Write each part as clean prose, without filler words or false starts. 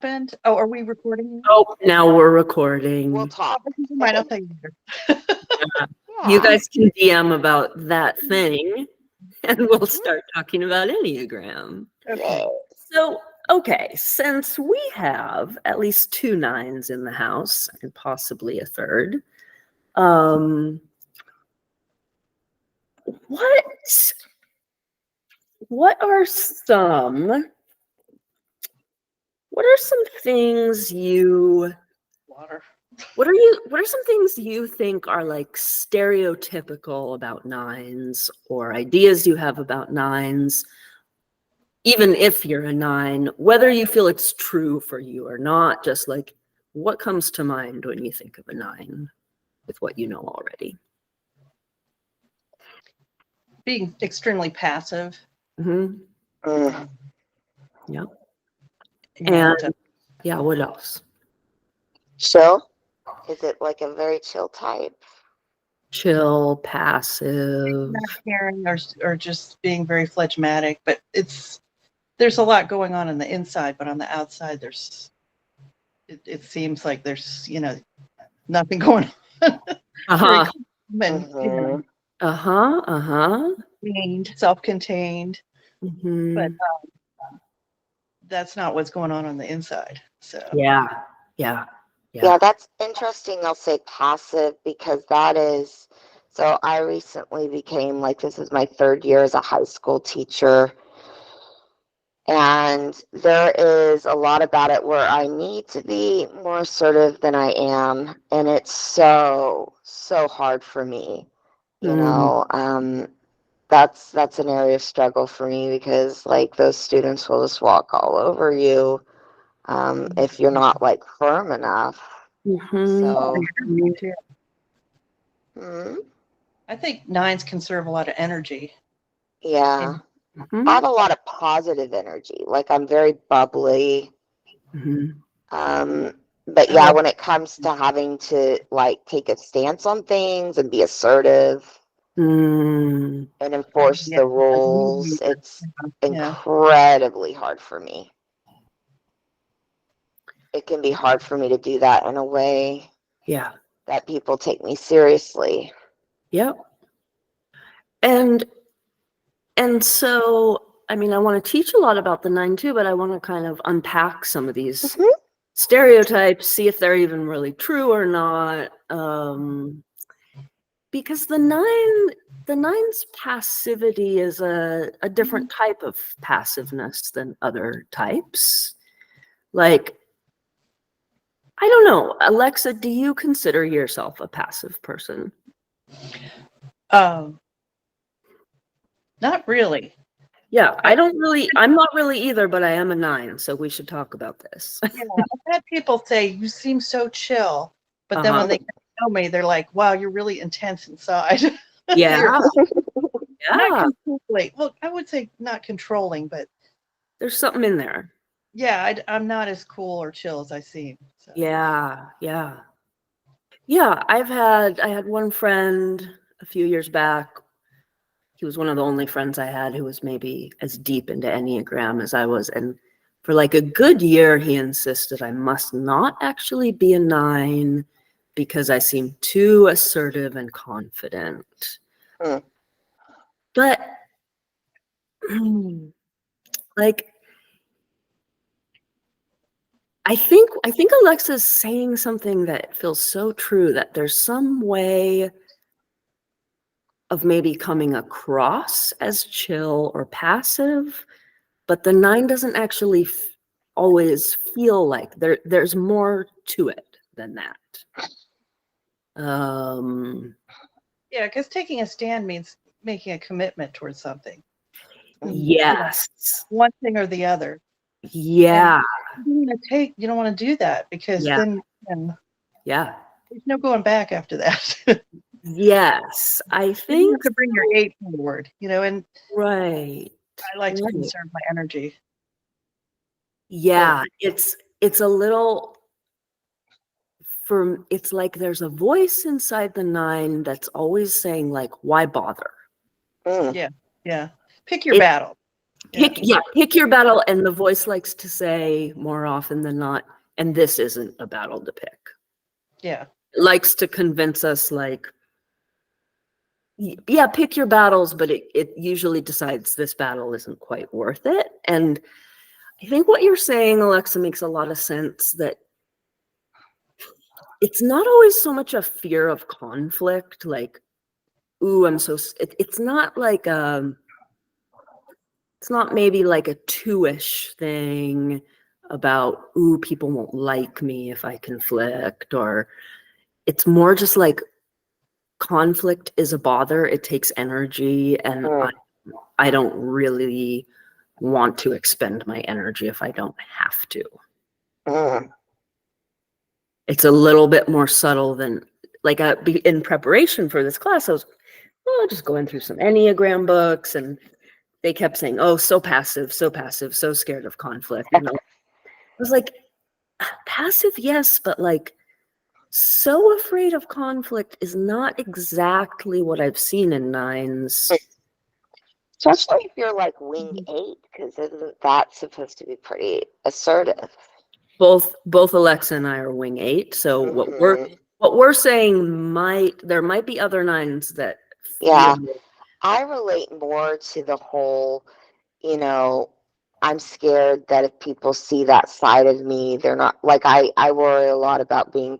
happened? Oh, are we recording? Oh, now we're recording. We'll talk. Might not think later. You guys can DM about that thing, and we'll start talking about Enneagram. Okay. So, okay, since we have at least 2 9s in the house and possibly a third, what are some things you Water. what are some things you think are like stereotypical about 9s, or ideas you have about 9s, even if you're a 9, whether you feel it's true for you or not? Just like, what comes to mind when you think of a 9 with what you know already? Being extremely passive. Mm-hmm. Yeah. And yeah, what else? Chill? Is it like a very chill type? Chill, passive. not caring or just being very phlegmatic, but there's a lot going on the inside, but on the outside it seems like there's nothing going on. Uh-huh. And, self-contained, but that's not what's going on the inside. So yeah, that's interesting. I'll say passive, because that is, so I recently became, like, this is my 3rd year as a high school teacher, and there is a lot about it where I need to be more assertive than I am, and it's so hard for me, that's an area of struggle for me, because like those students will just walk all over you if you're not like firm enough. So I think 9s conserve a lot of energy. Yeah. I have a lot of positive energy. Like, I'm very bubbly. But yeah, when it comes to having to like take a stance on things and be assertive and enforce the rules, it's incredibly hard for me. It can be hard for me to do that in a way that people take me seriously. Yep. And so, I mean, I want to teach a lot about the 9 too, but I want to kind of unpack some of these stereotypes, see if they're even really true or not. Because the 9's passivity is a different type of passiveness than other types. Like, I don't know, Alexa, do you consider yourself a passive person? Not really. Yeah, I'm not really either, but I am a 9, so we should talk about this. Yeah, I've had people say, you seem so chill, but then when they know me, they're like, wow, you're really intense inside. Yeah. Not completely. Well, I would say not controlling, but there's something in there. Yeah, I'm not as cool or chill as I seem. So. Yeah. I had one friend a few years back. He was one of the only friends I had who was maybe as deep into Enneagram as I was. And for like a good year, he insisted I must not actually be a 9 because I seem too assertive and confident. But like, I think Alexa's saying something that feels so true, that there's some way of maybe coming across as chill or passive, but the 9 doesn't actually always feel like there's more to it than that. Yeah, because taking a stand means making a commitment towards something. Yes. One thing or the other. Yeah. You don't want to do that, because then there's no going back after that. Yes, I think you have to bring your 8 forward, and right. I like to conserve my energy. Yeah, it's a little it's like there's a voice inside the 9 that's always saying like, why bother? Yeah. Pick your battle. Pick your battle. And the voice likes to say more often than not, and this isn't a battle to pick. Yeah. It likes to convince us like, yeah, pick your battles, but it usually decides this battle isn't quite worth it. And I think what you're saying, Alexa, makes a lot of sense, that it's not always so much a fear of conflict, like, ooh, it's not like it's not maybe like a two-ish thing about, ooh, people won't like me if I conflict, or it's more just like conflict is a bother. It takes energy, and I don't really want to expend my energy if I don't have to. It's a little bit more subtle than, like, in preparation for this class, I was just going through some Enneagram books, and they kept saying, oh, so passive, so scared of conflict. And I was like, passive, yes, but like, so afraid of conflict is not exactly what I've seen in nines. Especially if you're like wing 8, because isn't that supposed to be pretty assertive? Both Alexa and I are wing 8, so what we're saying there might be other nines that I relate more to the whole, I'm scared that if people see that side of me, they're not like, I worry a lot about being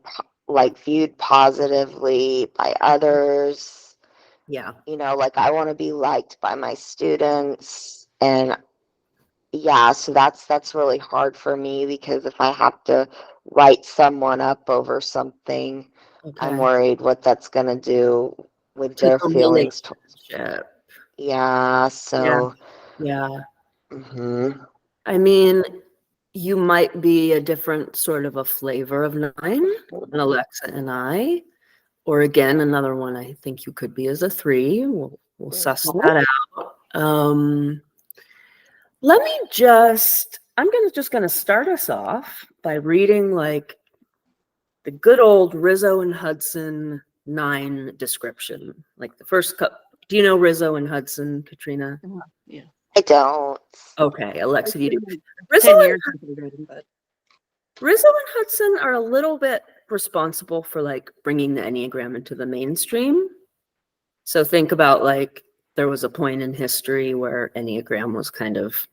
like viewed positively by others. Yeah. Like I want to be liked by my students, and yeah, so that's really hard for me, because if I have to write someone up over something, I'm worried what that's going to do with their feelings. Yeah, so. Yeah. Mm-hmm. I mean, you might be a different sort of a flavor of 9 than Alexa and I. Or again, another one I think you could be is a 3. We'll suss that out. I'm just gonna start us off by reading like the good old Rizzo and Hudson 9 description. Like the first do you know Rizzo and Hudson, Katrina? Yeah. I don't. Okay, Alexa, you do. 10 years but Rizzo and Hudson are a little bit responsible for like bringing the Enneagram into the mainstream. So think about like there was a point in history where Enneagram was kind of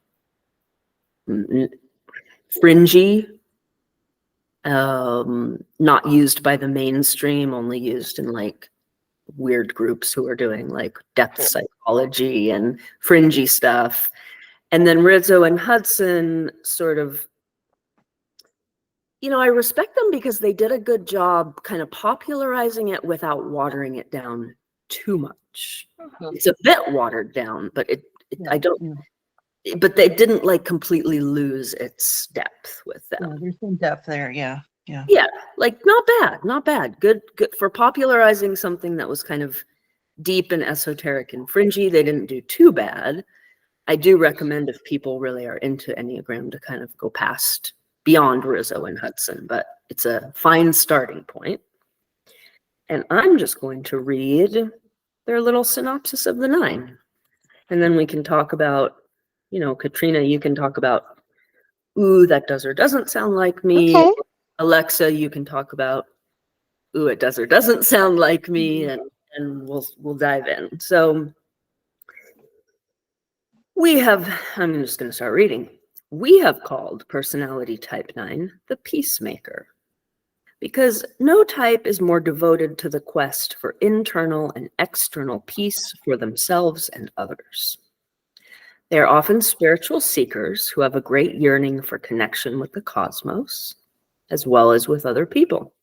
fringy, not used by the mainstream, only used in like weird groups who are doing like depth psychology and fringy stuff. And then Rizzo and Hudson sort of, I respect them because they did a good job kind of popularizing it without watering it down too much. It's a bit watered down, but but they didn't like completely lose its depth with them. Yeah, there's some depth there. Yeah. Like not bad. Good for popularizing something that was kind of deep and esoteric and fringy. They didn't do too bad. I do recommend, if people really are into Enneagram, to kind of go beyond Rizzo and Hudson, but it's a fine starting point. And I'm just going to read their little synopsis of the 9. And then we can talk about, Katrina, you can talk about, ooh, that does or doesn't sound like me. Okay. Alexa, you can talk about, ooh, it does or doesn't sound like me, and we'll dive in. So I'm just going to start reading. We have called personality type 9 the peacemaker, because no type is more devoted to the quest for internal and external peace for themselves and others. They are often spiritual seekers who have a great yearning for connection with the cosmos, as well as with other people.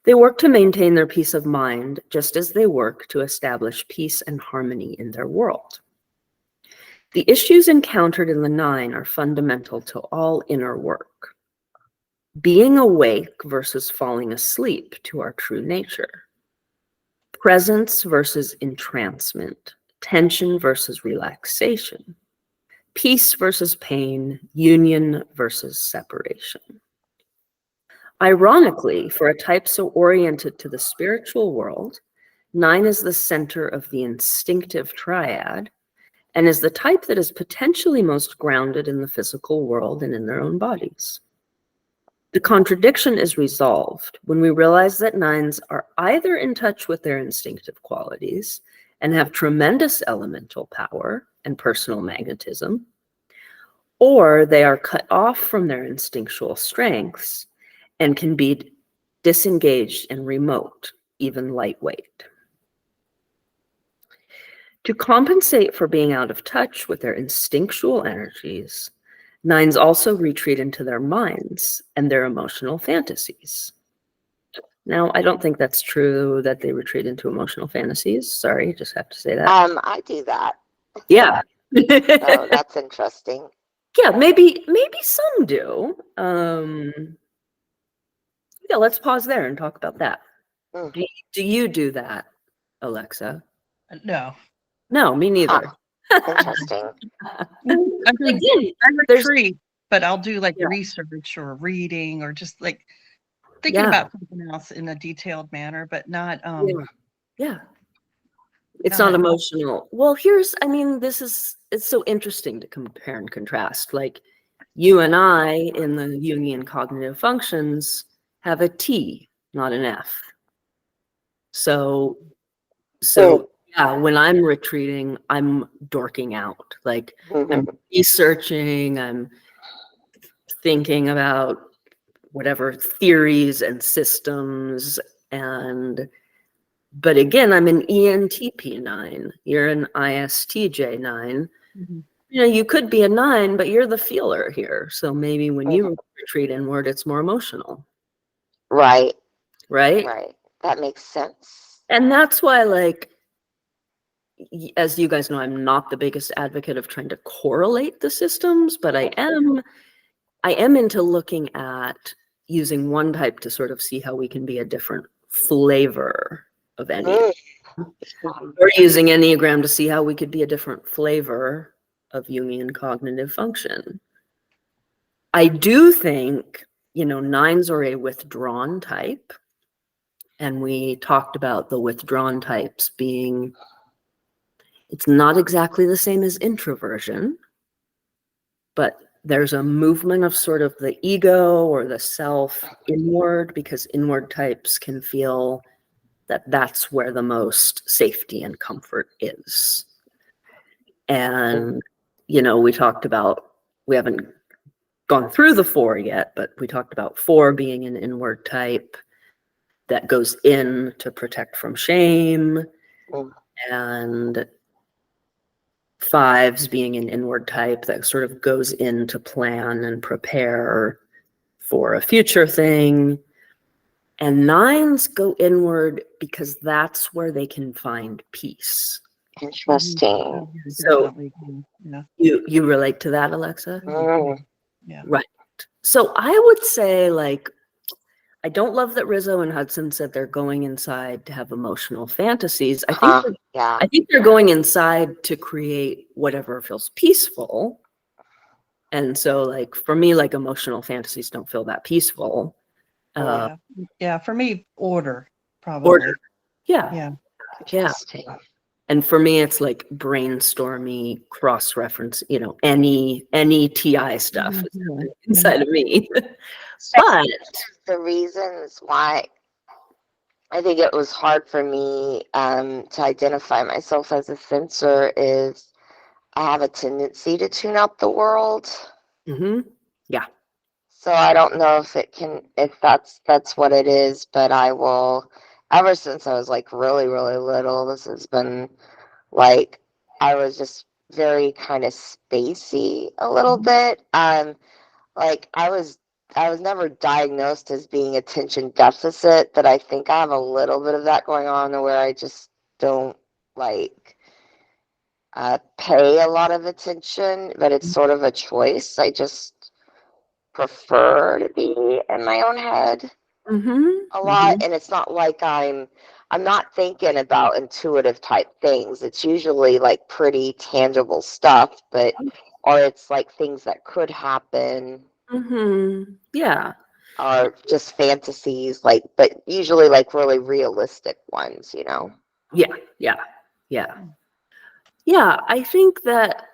They work to maintain their peace of mind, just as they work to establish peace and harmony in their world. The issues encountered in the 9 are fundamental to all inner work. Being awake versus falling asleep to our true nature. Presence versus entrancement. Tension versus relaxation. Peace versus pain. Union versus separation. Ironically, for a type so oriented to the spiritual world, 9 is the center of the instinctive triad, and is the type that is potentially most grounded in the physical world and in their own bodies. The contradiction is resolved when we realize that 9s are either in touch with their instinctive qualities and have tremendous elemental power and personal magnetism, or they are cut off from their instinctual strengths and can be disengaged and remote, even lightweight. To compensate for being out of touch with their instinctual energies, 9s also retreat into their minds and their emotional fantasies. Now, I don't think that's true that they retreat into emotional fantasies. Sorry, just have to say that. I do that. Yeah. So that's interesting. Yeah, maybe some do. Yeah, let's pause there and talk about that. Mm. Do you do that, Alexa? No. No, me neither. Interesting. Again, I retreat, but I'll do like research or reading or just like thinking about something else in a detailed manner, but not it's not emotional. Well, it's so interesting to compare and contrast. Like you and I in the Jungian cognitive functions have a T, not an F. So yeah, when I'm retreating, I'm dorking out. Like I'm researching, I'm thinking about whatever theories and systems, but again, I'm an ENTP 9. You're an ISTJ 9. Mm-hmm. You could be a 9, but you're the feeler here. So maybe when you retreat inward, it's more emotional. Right. Right? Right. That makes sense. And that's why, like, as you guys know, I'm not the biggest advocate of trying to correlate the systems, but I am into looking at using one type to sort of see how we can be a different flavor of Enneatype. Or using Enneagram to see how we could be a different flavor of Jungian cognitive function. I do think, 9s are a withdrawn type. And we talked about the withdrawn types being, it's not exactly the same as introversion, but there's a movement of sort of the ego or the self inward, because inward types can feel that that's where the most safety and comfort is. And, we talked about, we haven't gone through the 4 yet, but we talked about 4 being an inward type that goes in to protect from shame, and 5s being an inward type that sort of goes in to plan and prepare for a future thing. And 9s go inward because that's where they can find peace. Interesting. So you relate to that, Alexa? Yeah. Right. So I would say, like, I don't love that Rizzo and Hudson said they're going inside to have emotional fantasies. I think they're going inside to create whatever feels peaceful. And so, like, for me, like, emotional fantasies don't feel that peaceful. Yeah, for me, order, probably. Yeah. And for me, it's like brainstormy, cross-reference, any TI stuff inside of me. But the reasons why I think it was hard for me to identify myself as a sensor is I have a tendency to tune out the world. Yeah. So I don't know if that's what it is, but I will, ever since I was like really, really little, this has been like, I was just very kind of spacey a little bit. Like I was never diagnosed as being attention deficit, but I think I have a little bit of that going on where I just don't like pay a lot of attention, but it's sort of a choice. I just prefer to be in my own head a lot, and it's not like I'm not thinking about intuitive type things. It's usually like pretty tangible stuff, or it's like things that could happen. Yeah. Or just fantasies, but usually like really realistic ones, Yeah. Yeah, I think, what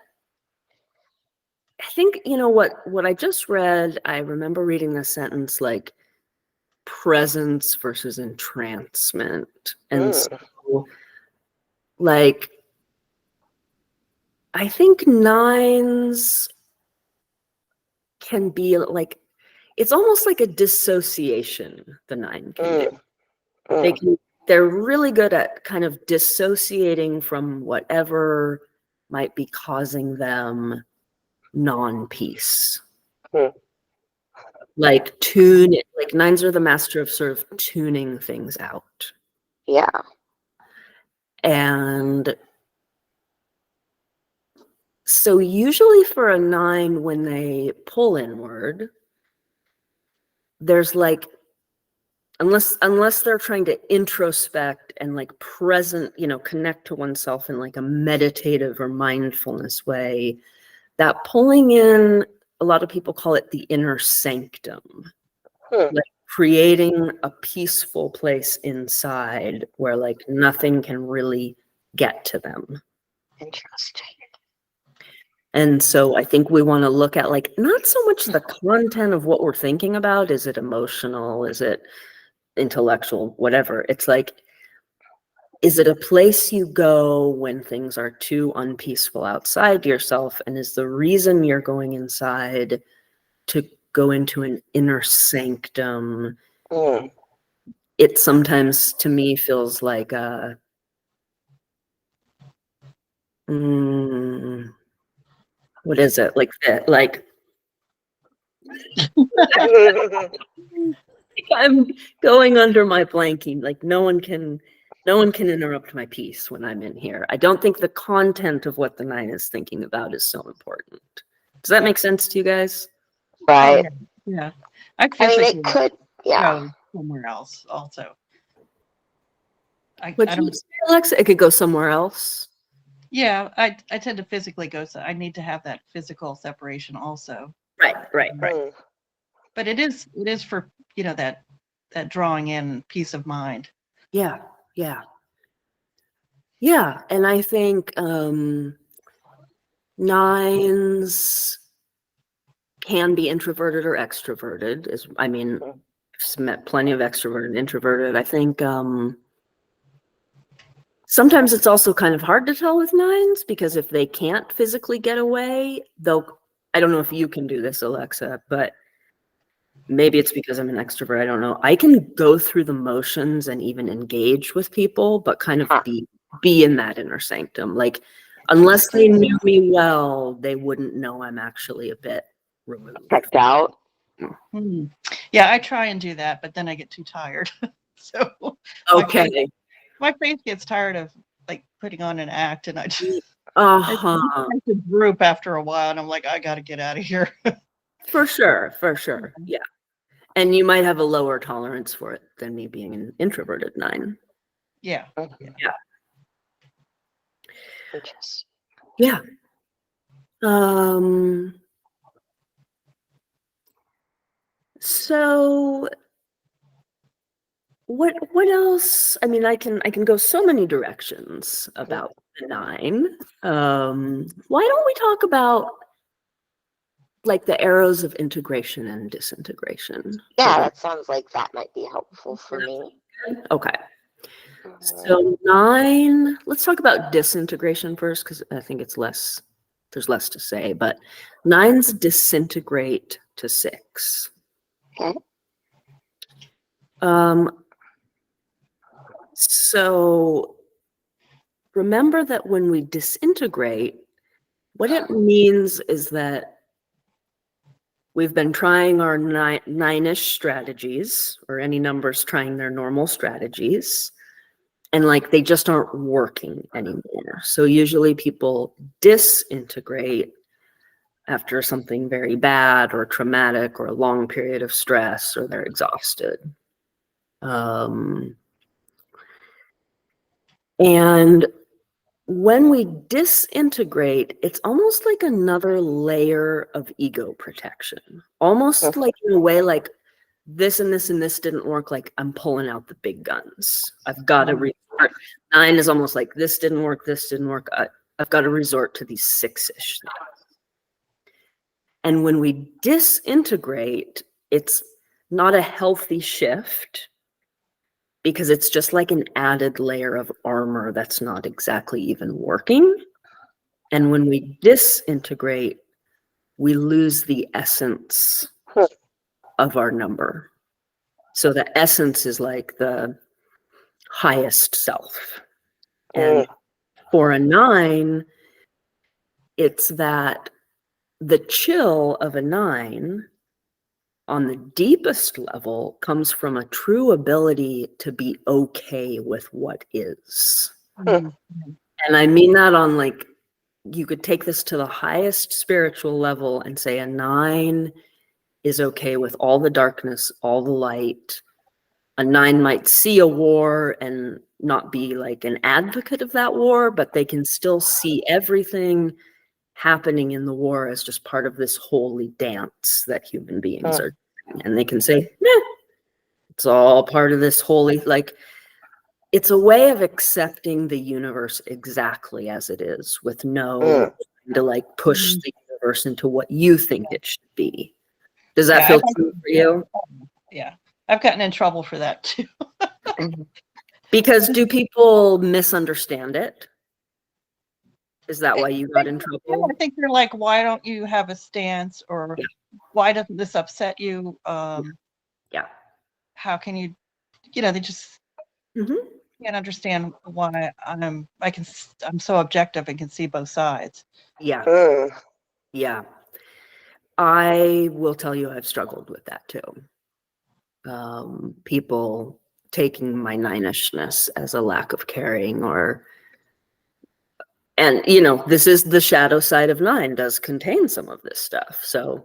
I just read, I remember reading this sentence like presence versus entrancement. And so, like, I think nines can be like, it's almost like a dissociation the nine can do. They're really good at kind of dissociating from whatever might be causing them non-peace. Like nines are the master of sort of tuning things out. Yeah. And so usually for a nine, when they pull inward, there's like, unless they're trying to introspect and like connect to oneself in like a meditative or mindfulness way, that pulling in, a lot of people call it the inner sanctum, like creating a peaceful place inside where like nothing can really get to them. Interesting. And so I think we want to look at like not so much the content of what we're thinking about. Is it emotional? Is it intellectual? Whatever. It's like, is it a place you go when things are too unpeaceful outside yourself? And is the reason you're going inside to go into an inner sanctum? It sometimes, to me, feels like what is it? Like that? Like I'm going under my blanking. Like no one can interrupt my peace when I'm in here. I don't think the content of what the nine is thinking about is so important. Does that make sense to you guys? Right. Oh, yeah. I mean, it could, go somewhere else also. I don't, Alexa? It could go somewhere else. Yeah, I tend to physically go. So I need to have that physical separation also. Right. But it is for that drawing in peace of mind. Yeah. And I think nines can be introverted or extroverted. I've met plenty of extroverted and introverted. I think sometimes it's also kind of hard to tell with nines because if they can't physically get away, I don't know if you can do this, Alexa, but maybe it's because I'm an extrovert. I don't know. I can go through the motions and even engage with people, but kind of be in that inner sanctum. Like, unless they knew me well, they wouldn't know I'm actually a bit removed. Checked out. Yeah, I try and do that, but then I get too tired. So okay, my face gets tired of like putting on an act, and I just a group after a while, and I'm like, I got to get out of here. For sure. Yeah. And you might have a lower tolerance for it than me being an introverted nine. Yeah. Interesting. Yeah. So what else? I mean, I can go so many directions about the nine. Why don't we talk about like the arrows of integration and disintegration? Yeah, that sounds like that might be helpful for me. Okay. So nine, let's talk about disintegration first, because I think there's less to say, but nines disintegrate to 6. Okay. So remember that when we disintegrate, what it means is that we've been trying our nine-ish strategies, or any numbers trying their normal strategies, and like they just aren't working anymore. So usually people disintegrate after something very bad or traumatic or a long period of stress, or they're exhausted. And when we disintegrate, it's almost like another layer of ego protection. Almost like in a way like this and this and this didn't work, like I'm pulling out the big guns. I've got to restart. 9 is almost like this didn't work, I've got to resort to these 6-ish things. And when we disintegrate, it's not a healthy shift because it's just like an added layer of armor that's not exactly even working. And when we disintegrate, we lose the essence of our number. So the essence is like the highest self. And for a 9, it's that the chill of a 9 on the deepest level comes from a true ability to be okay with what is. And I mean that on like, you could take this to the highest spiritual level and say a 9 is okay with all the darkness, all the light. A 9 might see a war and not be like an advocate of that war, but they can still see everything happening in the war as just part of this holy dance that human beings are doing. And they can say, it's all part of this holy, like, it's a way of accepting the universe exactly as it is, with no to like push the universe into what you think it should be. Does that feel true for you? Yeah, I've gotten in trouble for that too. Because do people misunderstand it? Is that why you got in trouble? Yeah, I think they're like, why don't you have a stance, or why doesn't this upset you? How can you, they just can't understand why I'm so objective and can see both sides. Yeah. Yeah. I will tell you I've struggled with that too. People taking my 9-ishness as a lack of caring, and this is the shadow side of 9, does contain some of this stuff. So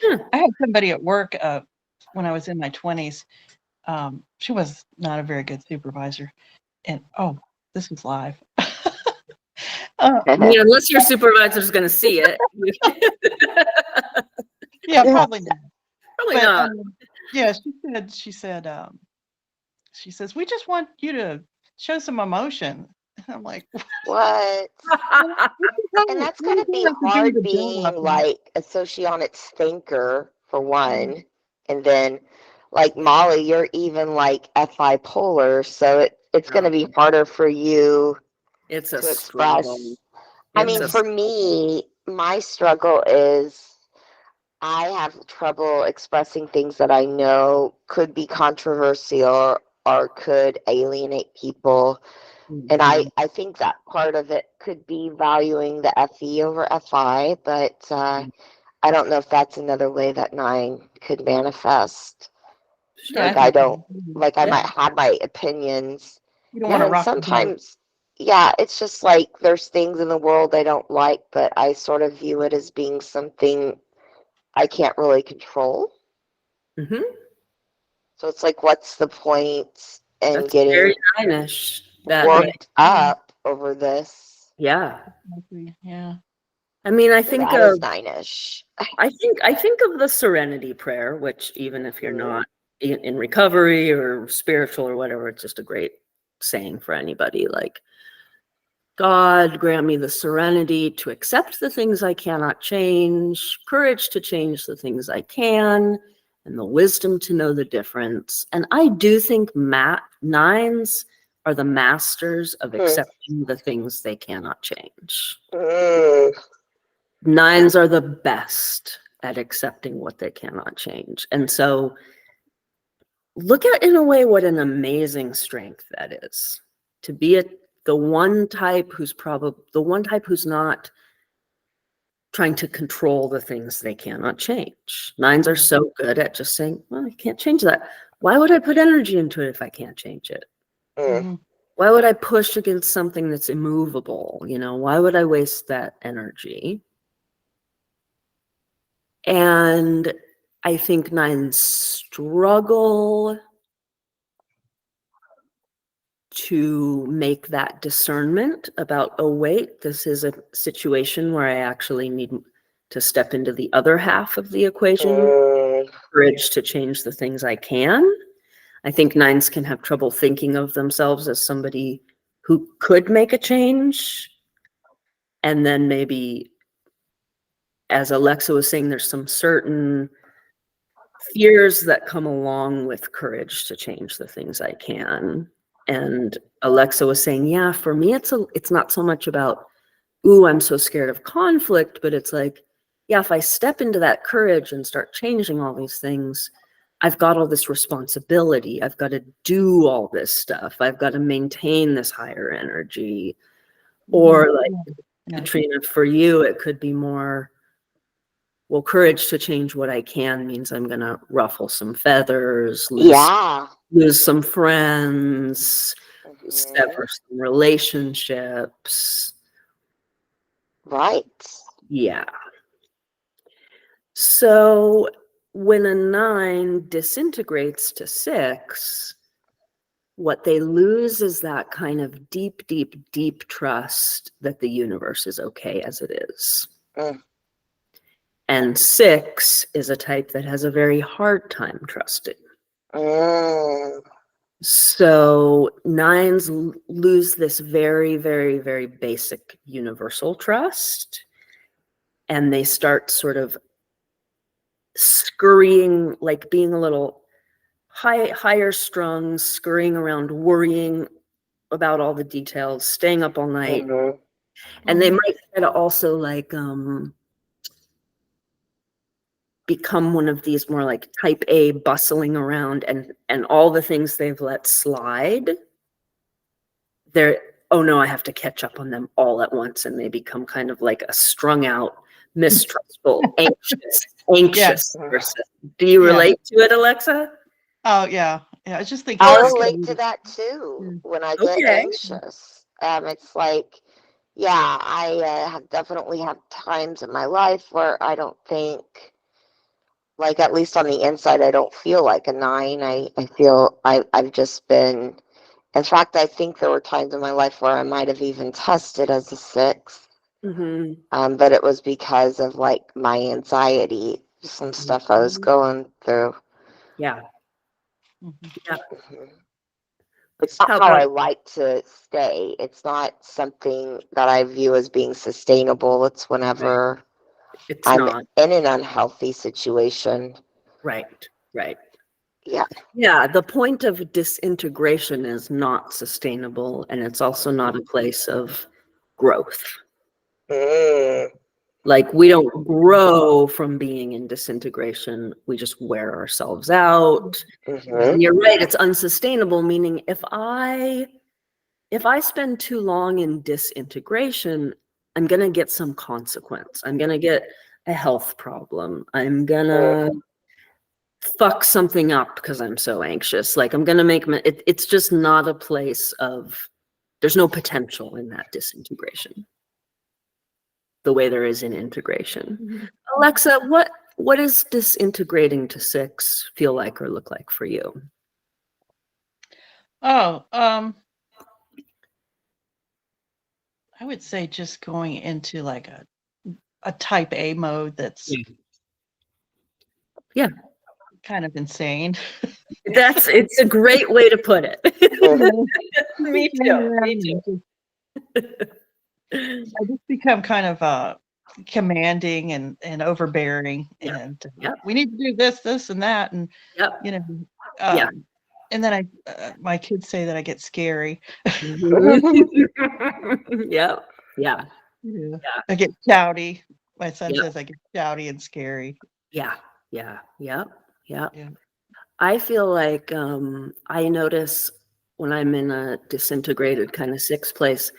I had somebody at work when I was in my 20s. She was not a very good supervisor, and this was live. Unless your supervisor's going to see it. Yeah, probably not. Probably not. Yeah, she says, we just want you to show some emotion. I'm like, what? And that's gonna be hard being like a socionics thinker for one, and then like Molly, you're even like FI polar, so it's gonna be harder for you to express. Struggle. I mean, for me, my struggle is I have trouble expressing things that I know could be controversial or could alienate people. And I think that part of it could be valuing the FE over FI, but I don't know if that's another way that 9 could manifest. Like I might have my opinions. You don't want to rock sometimes, it's just like there's things in the world I don't like, but I sort of view it as being something I can't really control. So it's like, what's the point in getting very 9-ish, worked up over this? Yeah. I mean, I think of 9-ish. I think of the serenity prayer, which even if you're not in recovery or spiritual or whatever, it's just a great saying for anybody. Like, God, grant me the serenity to accept the things I cannot change, courage to change the things I can, and the wisdom to know the difference. And I do think 9s are the masters of accepting the things they cannot change. 9s are the best at accepting what they cannot change. And so look at, in a way, what an amazing strength that is, to be the one type who's not trying to control the things they cannot change. 9s are so good at just saying, well, I can't change that. Why would I put energy into it if I can't change it? Why would I push against something that's immovable? Why would I waste that energy? And I think 9s struggle to make that discernment about, oh, wait, this is a situation where I actually need to step into the other half of the equation, courage to change the things I can. I think 9s can have trouble thinking of themselves as somebody who could make a change And then maybe, as Alexa was saying, there's some certain fears that come along with courage to change the things I can. And Alexa was saying, yeah, for me, it's not so much about, ooh, I'm so scared of conflict, but it's like, yeah, if I step into that courage and start changing all these things, I've got all this responsibility. I've got to do all this stuff. I've got to maintain this higher energy. Or like, Katrina, for you, it could be more, well, courage to change what I can means I'm going to ruffle some feathers, lose some friends, sever some relationships. Right. Yeah. So when a 9 disintegrates to 6, what they lose is that kind of deep, deep, deep trust that the universe is okay as it is. And 6 is a type that has a very hard time trusting. So 9s lose this very, very, very basic universal trust, and they start sort of scurrying, like being a little higher strung, scurrying around, worrying about all the details, staying up all night. And they might try to also like become one of these more like type A, bustling around, and all the things they've let slide, they're, oh no, I have to catch up on them all at once, and they become kind of like a strung out, mistrustful, anxious person. Do you relate to it, Alexa? Oh yeah. Yeah, I just think I relate to that too. When I get anxious, it's like, yeah, I have definitely had times in my life where I don't think, like, at least on the inside, I don't feel like a 9. I feel I've just been, in fact, I think there were times in my life where I might have even tested as a 6. But it was because of like my anxiety, some stuff I was going through. Yeah. It's not how I like to stay. It's not something that I view as being sustainable. It's whenever I'm in an unhealthy situation. Right. Yeah. Yeah, the point of disintegration is not sustainable, and it's also not a place of growth. Like, we don't grow from being in disintegration. We just wear ourselves out. And you're right, it's unsustainable, meaning if I spend too long in disintegration, I'm going to get some consequence. I'm going to get a health problem. I'm going to fuck something up because I'm so anxious. Like, I'm going to make it's just not a place of, there's no potential in that disintegration the way there is in integration. Alexa, what does disintegrating to 6 feel like or look like for you? Oh, I would say just going into like a type A mode that's kind of insane. It's a great way to put it. Me too. I just become kind of commanding and overbearing, and we need to do this and that, and you know, and then my kids say that I get scary. Yeah. I get shouty. My son says I get shouty and scary. Yeah. I feel like I notice when I'm in a disintegrated kind of 6 place,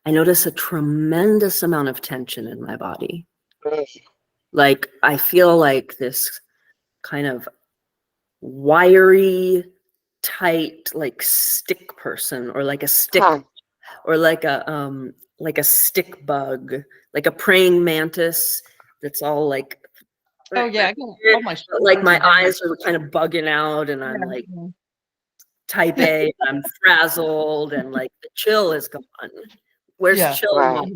I notice a tremendous amount of tension in my body. Like, I feel like this kind of wiry, tight, like stick person, or like a stick, or like a stick bug, like a praying mantis that's all like, oh yeah, like my eyes are kind of bugging out, and I'm like type A, I'm frazzled, and like the chill is gone. Where's chill? Right.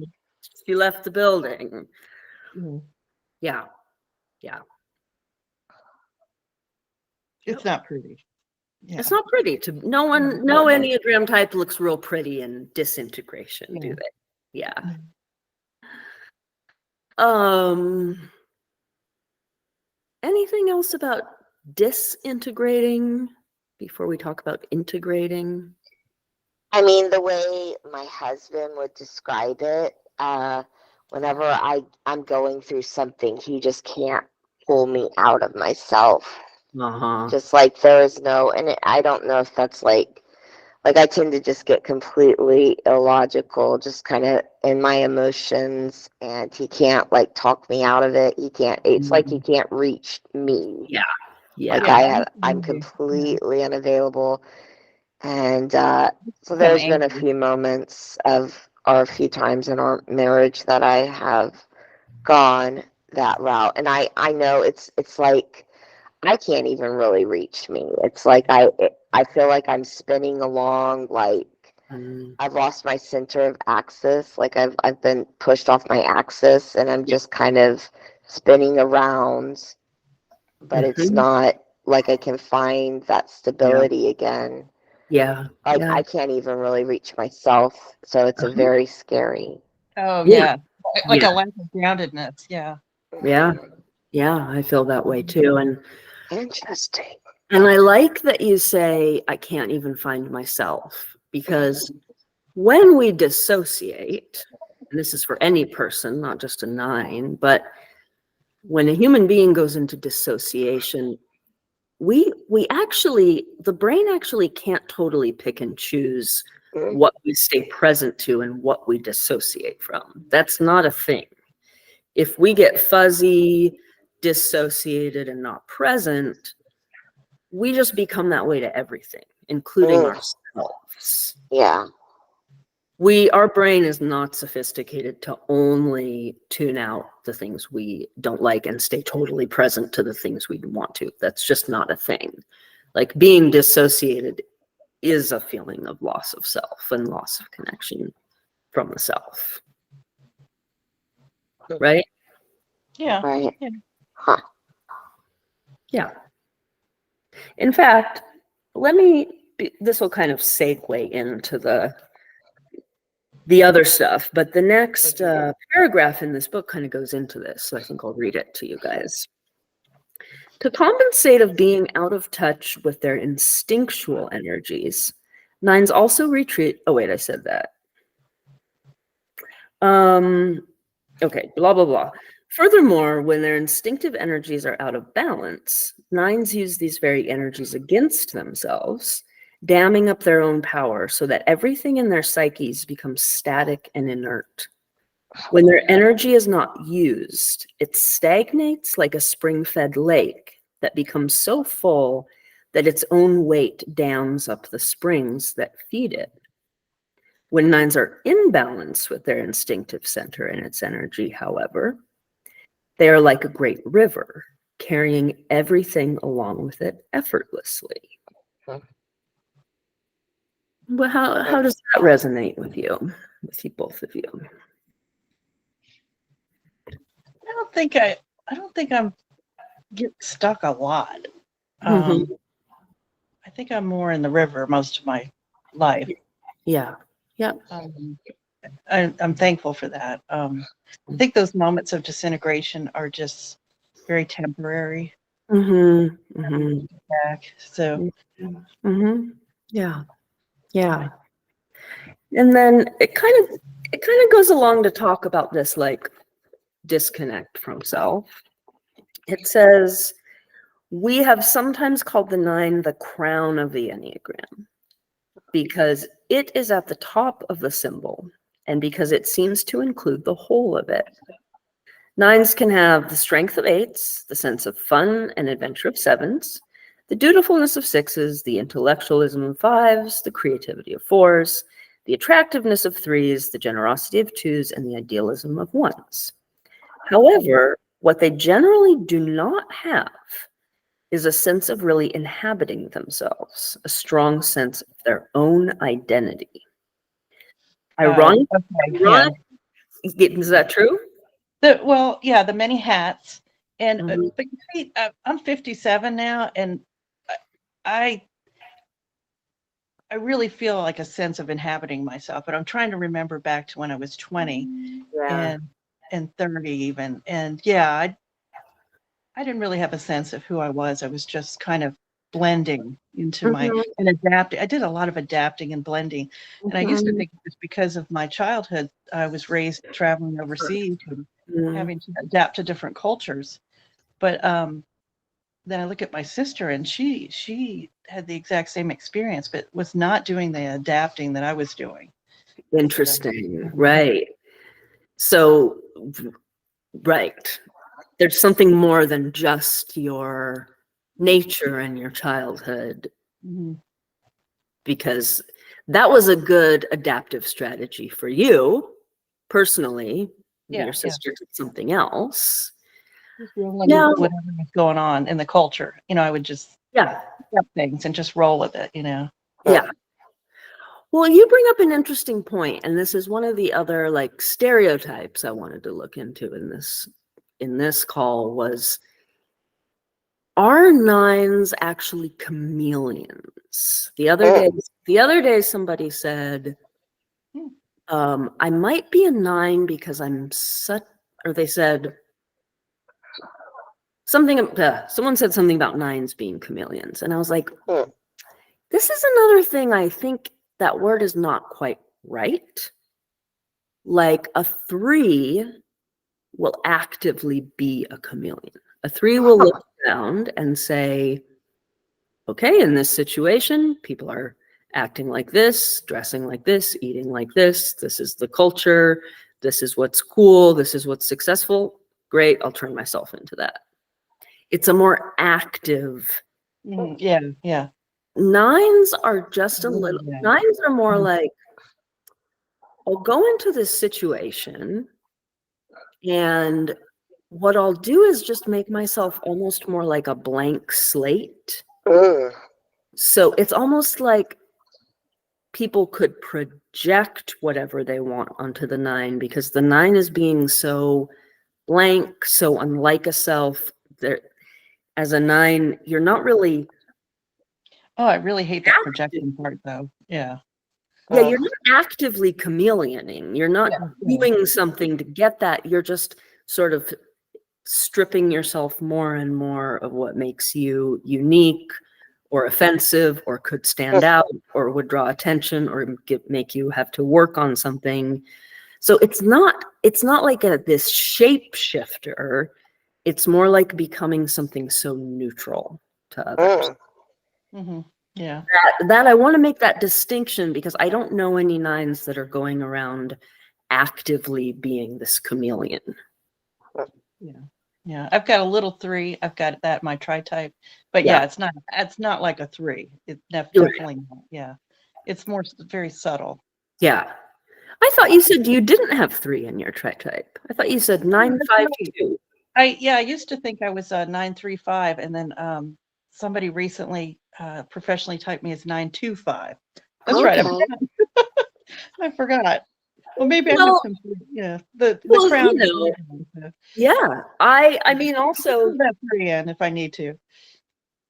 She left the building. Yeah. It's not pretty. It's not pretty. No Enneagram type looks real pretty in disintegration, do they? Yeah. Anything else about disintegrating before we talk about integrating? I mean, the way my husband would describe it, whenever I'm going through something, he just can't pull me out of myself. Just like there is no, and I don't know if that's like I tend to just get completely illogical, just kind of in my emotions, and he can't like talk me out of it. He can't, it's like he can't reach me. Yeah. Yeah. Like I'm completely unavailable. And so there's been a few moments or a few times in our marriage that I have gone that route. And I know it's like, I can't even really reach me. It's like I feel like I'm spinning along, like I've lost my center of axis, like I've been pushed off my axis, and I'm just kind of spinning around, but it's not like I can find that stability again. Yeah. Like I can't even really reach myself, so it's a very scary. Oh yeah, like a lack of groundedness. Yeah. Yeah. Yeah, I feel that way too. And Interesting. And I like that you say, I can't even find myself, because when we dissociate, and this is for any person, not just a 9, but when a human being goes into dissociation, we actually, the brain actually can't totally pick and choose what we stay present to and what we dissociate from. That's not a thing. If we get fuzzy, dissociated, and not present, we just become that way to everything, including ourselves. Yeah. Our brain is not sophisticated to only tune out the things we don't like and stay totally present to the things we want to. That's just not a thing. Like being dissociated is a feeling of loss of self and loss of connection from the self. Right? Yeah. Right. Yeah. Huh. Yeah. In fact, this will kind of segue into the other stuff, but the next paragraph in this book kind of goes into this, so I think I'll read it to you guys. To compensate of being out of touch with their instinctual energies, 9s also retreat. Oh, wait, I said that. Okay, blah, blah, blah. Furthermore, when their instinctive energies are out of balance, 9s use these very energies against themselves, damming up their own power so that everything in their psyches becomes static and inert. When their energy is not used, it stagnates like a spring-fed lake that becomes so full that its own weight dams up the springs that feed it. When 9s are in balance with their instinctive center and its energy, however, they are like a great river, carrying everything along with it effortlessly. Well, how does that resonate with you, both of you? I don't think I'm get stuck a lot. I think I'm more in the river most of my life. Yeah. Yeah. I'm thankful for that. I think those moments of disintegration are just very temporary. Back. So. Yeah. Yeah. And then it kind of goes along to talk about this like disconnect from self. It says, we have sometimes called the 9 the crown of the Enneagram because it is at the top of the symbol and because it seems to include the whole of it. 9s can have the strength of 8s, the sense of fun and adventure of 7s, the dutifulness of 6s, the intellectualism of 5s, the creativity of 4s, the attractiveness of 3s, the generosity of 2s, and the idealism of 1s. However, what they generally do not have is a sense of really inhabiting themselves, a strong sense of their own identity. Ironic. Yeah. Is that true? The many hats. And but you see, I'm 57 now, and I really feel like a sense of inhabiting myself. But I'm trying to remember back to when I was 20, and and 30 even. And yeah, I didn't really have a sense of who I was. I was just kind of blending into and adapting. I did a lot of adapting and blending. And I used to think it was because of my childhood. I was raised traveling overseas and having to adapt to different cultures. But then I look at my sister, and she had the exact same experience, but was not doing the adapting that I was doing. Interesting. Right. So, right. There's something more than just your nature and your childhood, because that was a good adaptive strategy for you personally. Your sister did something else. Now, whatever was going on in the culture, I would just things and just roll with it, Yeah. Well, you bring up an interesting point, and this is one of the other like stereotypes I wanted to look into in this call was, are nines actually chameleons? The other day somebody said, I might be a 9 because I'm such, or they said something, someone said something about 9s being chameleons. And I was like, this is another thing. I think that word is not quite right. Like a 3 will actively be a chameleon. A 3 will look around and say, okay, in this situation, people are acting like this, dressing like this, eating like this. This is the culture. This is what's cool. This is what's successful. Great, I'll turn myself into that. It's a more active. Yeah. 9s are just a little, 9s are more like, I'll go into this situation and what I'll do is just make myself almost more like a blank slate. So it's almost like people could project whatever they want onto the 9 because the 9 is being so blank, so unlike a self. There, as a 9, you're not really. Oh, I really hate that projection part, though. Yeah. Yeah, you're not actively chameleoning. You're not doing something to get that. You're just sort of stripping yourself more and more of what makes you unique or offensive or could stand out or would draw attention or make you have to work on something. So it's not like this shapeshifter. It's more like becoming something so neutral to others. Yeah. That I want to make that distinction because I don't know any 9s that are going around actively being this chameleon. Yeah. I've got a little 3. I've got that my tri-type, but it's not like a 3. It's definitely not. Yeah. It's more very subtle. Yeah. I thought you said you didn't have 3 in your tri-type. I thought you said 952. I used to think I was a 935, and then somebody recently professionally typed me as 925. That's right. I forgot. Well, maybe I have some. Yeah, the crown. Yeah, I mean, also that 3 in if I need to.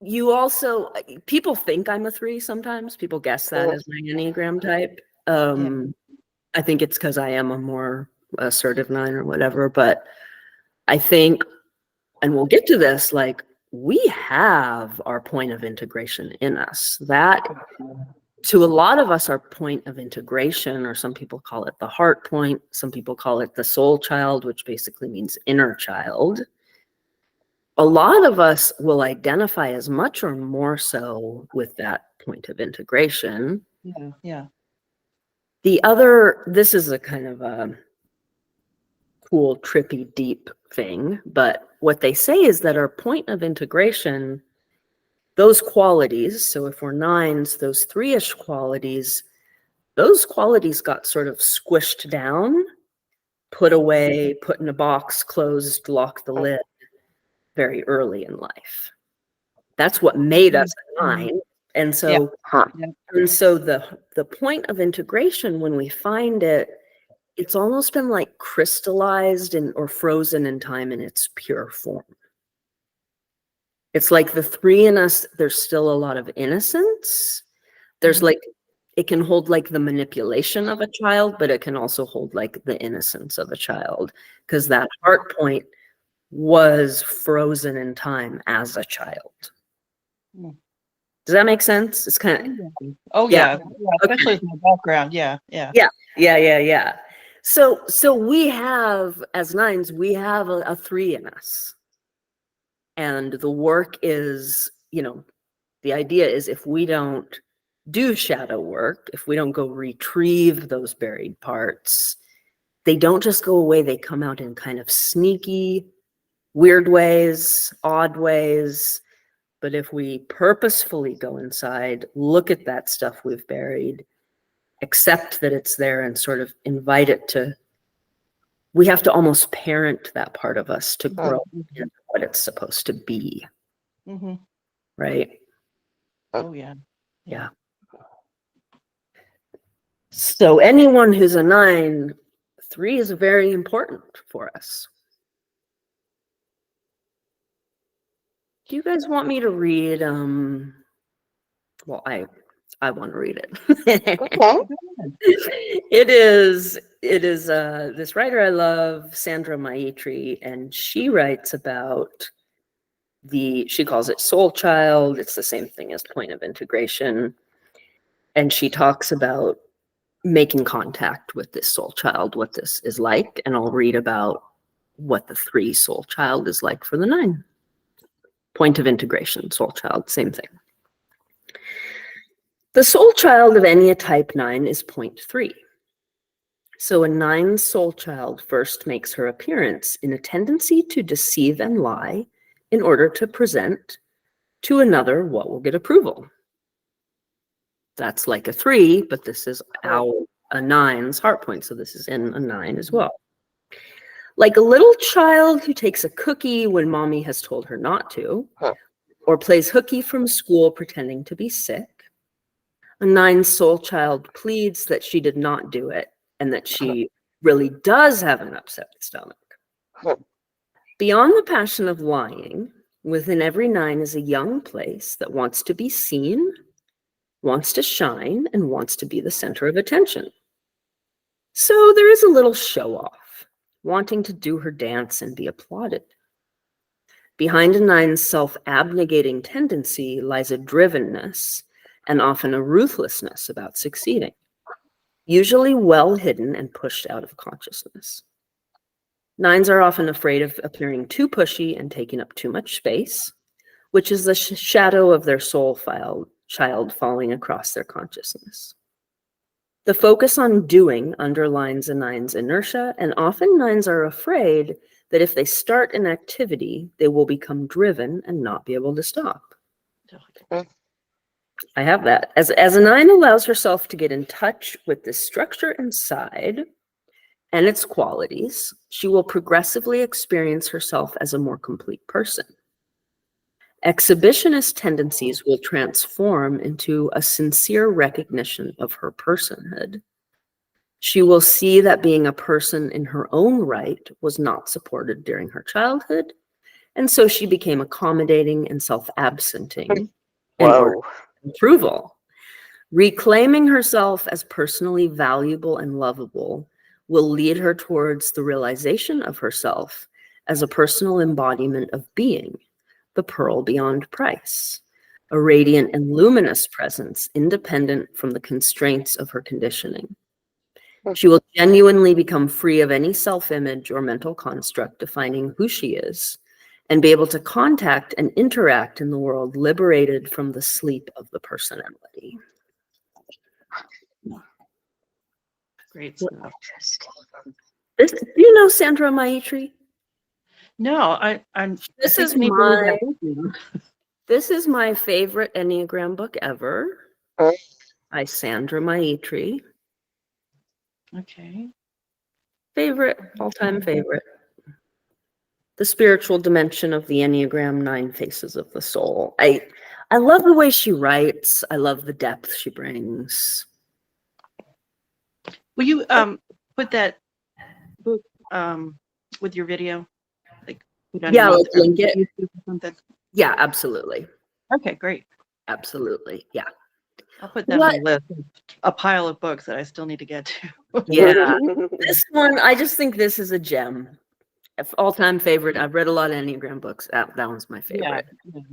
You also, people think I'm a 3 sometimes. People guess that as my Enneagram type. I think it's because I am a more assertive 9 or whatever, but I think, and we'll get to this, like we have our point of integration in us. That to a lot of us, our point of integration, or some people call it the heart point, some people call it the soul child, which basically means inner child. A lot of us will identify as much or more so with that point of integration. Yeah. The other, this is a kind of a cool, trippy, deep thing, but what they say is that our point of integration, those qualities, so if we're 9s, those 3-ish qualities, those qualities got sort of squished down, put away, put in a box, closed, locked the lid very early in life. That's what made us a 9. And so, the point of integration, when we find it, it's almost been like crystallized or frozen in time in its pure form. It's like the 3 in us, there's still a lot of innocence. There's like, it can hold like the manipulation of a child, but it can also hold like the innocence of a child, because that heart point was frozen in time as a child. Does that make sense? It's kind of, yeah, especially with my background. Yeah. So we have, as nines, we have a 3 in us. And the work is, the idea is if we don't do shadow work, if we don't go retrieve those buried parts, they don't just go away, they come out in kind of sneaky, weird ways, odd ways. But if we purposefully go inside, look at that stuff we've buried, accept that it's there, and sort of invite it to, we have to almost parent that part of us to grow into what it's supposed to be. Right? Oh, yeah. Yeah. So anyone who's a 9, 3 is very important for us. Do you guys want me to read? Well, I want to read it. Okay. It is this writer I love, Sandra Maitri, and she writes about she calls it soul child. It's the same thing as point of integration. And she talks about making contact with this soul child, what this is like. And I'll read about what the 3 soul child is like for the 9. Point of integration, soul child, same thing. The soul child of Enneatype 9 is point 3. So a 9 soul child first makes her appearance in a tendency to deceive and lie in order to present to another what will get approval. That's like a 3, but this is a 9's heart point, so this is in a 9 as well. Like a little child who takes a cookie when mommy has told her not to, or plays hooky from school pretending to be sick. A 9 soul child pleads that she did not do it and that she really does have an upset stomach. Beyond the passion of lying, within every 9 is a young place that wants to be seen, wants to shine, and wants to be the center of attention. So there is a little show off, wanting to do her dance and be applauded. Behind a 9's self-abnegating tendency lies a drivenness and often a ruthlessness about succeeding, usually well hidden and pushed out of consciousness. 9s are often afraid of appearing too pushy and taking up too much space, which is the shadow of their soul child falling across their consciousness. The focus on doing underlines a 9's inertia, and often 9s are afraid that if they start an activity, they will become driven and not be able to stop. I have that. As a 9 allows herself to get in touch with the structure inside and its qualities, she will progressively experience herself as a more complete person. Exhibitionist tendencies will transform into a sincere recognition of her personhood. She will see that being a person in her own right was not supported during her childhood, and so she became accommodating and self-absenting in order to approval. Reclaiming herself as personally valuable and lovable will lead her towards the realization of herself as a personal embodiment of being, the pearl beyond price, a radiant and luminous presence independent from the constraints of her conditioning. She will genuinely become free of any self-image or mental construct defining who she is, and be able to contact and interact in the world liberated from the sleep of the personality. Great stuff. Do you know Sandra Maitri? No, This is my favorite Enneagram book ever. By Sandra Maitri. Okay. Favorite, all-time favorite. The spiritual dimension of the Enneagram, 9 faces of the soul. I love the way she writes. I love the depth she brings. Will you put that book with your video? Yeah, let's link it. YouTube or something? Yeah, absolutely. Okay, great. Absolutely. Yeah. I'll put that on the list. a pile of books that I still need to get to. Yeah. This one, I just think this is a gem. All-time favorite. I've read a lot of Enneagram books. That one's my favorite.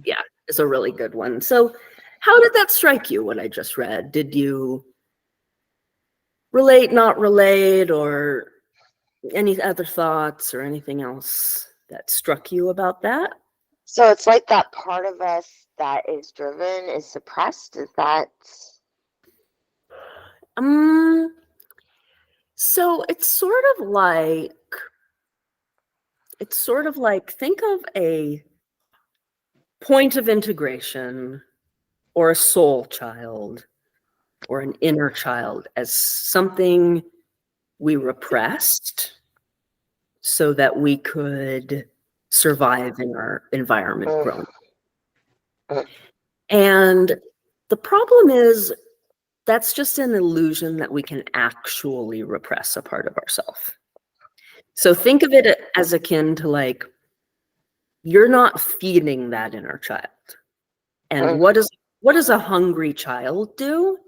Yeah, it's a really good one. So how did that strike you, what I just read? Did you relate, not relate, or any other thoughts or anything else that struck you about that? So it's like that part of us that is driven is suppressed. Is that? So it's sort of like think of a point of integration or a soul child or an inner child as something we repressed so that we could survive in our environment growing. And the problem is that's just an illusion that we can actually repress a part of ourselves. So think of it as akin to like, you're not feeding that inner child. And what does a hungry child do?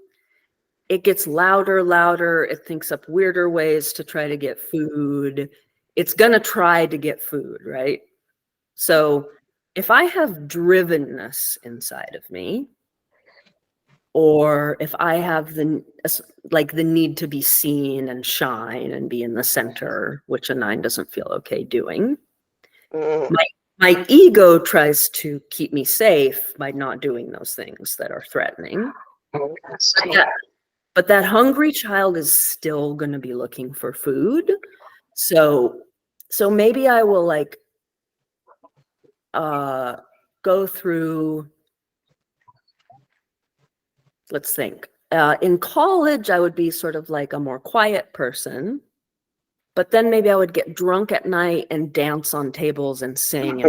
It gets louder, it thinks up weirder ways to try to get food. It's gonna try to get food, right? So if I have drivenness inside of me, or if I have the need to be seen and shine and be in the center, which a 9 doesn't feel okay doing, my ego tries to keep me safe by not doing those things that are threatening. But that hungry child is still going to be looking for food. So maybe I will like go through, let's think. In college, I would be sort of like a more quiet person, but then maybe I would get drunk at night and dance on tables and sing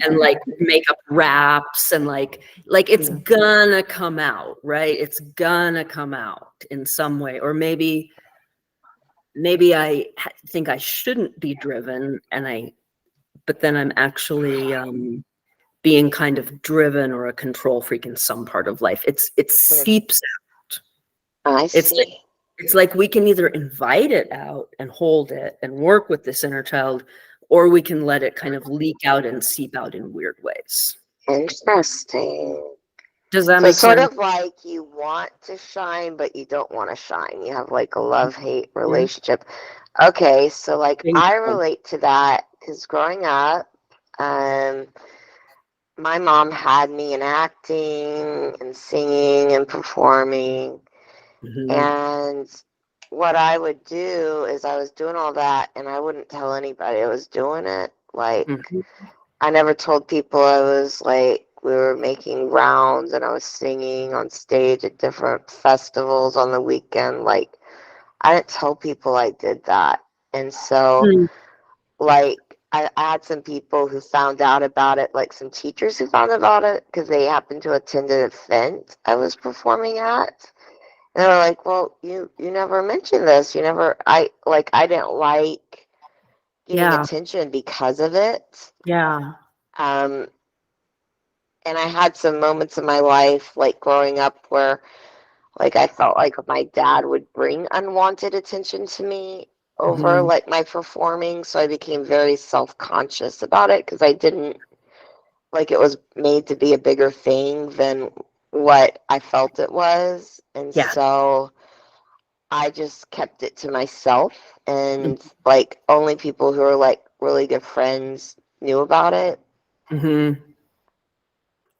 and like make up raps and like it's gonna come out, right? It's gonna come out in some way. Or maybe I think I shouldn't be driven but then I'm actually being kind of driven or a control freak in some part of life. It seeps out. I see. It's like we can either invite it out and hold it and work with this inner child, or we can let it kind of leak out and seep out in weird ways. Interesting. Does that make sense? Sort of like you want to shine, but you don't want to shine. You have like a love-hate relationship. Okay, so like I relate to that because growing up, my mom had me in acting and singing and performing. And what I would do is I was doing all that and I wouldn't tell anybody I was doing it. Like, I never told people I was like, we were making rounds and I was singing on stage at different festivals on the weekend. Like, I didn't tell people I did that. And so, like, I had some people who found out about it, like some teachers who found out about it because they happened to attend an event I was performing at. And they were like, well, you never mentioned this. I didn't like getting attention because of it. Yeah. And I had some moments in my life, like growing up, where like I felt like my dad would bring unwanted attention to me over like my performing. So I became very self-conscious about it because I didn't like it was made to be a bigger thing than what I felt it was. And so I just kept it to myself, and like only people who are like really good friends knew about it.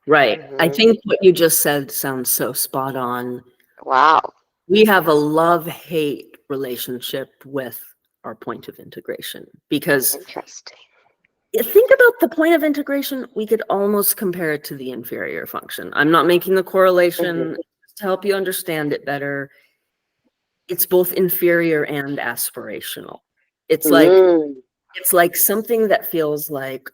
Right. I think what you just said sounds so spot on. Wow. We have a love-hate relationship with our point of integration because interesting. Think about the point of integration. We could almost compare it to the inferior function. I'm not making the correlation to help you understand it better. It's both inferior and aspirational. It's like something that feels like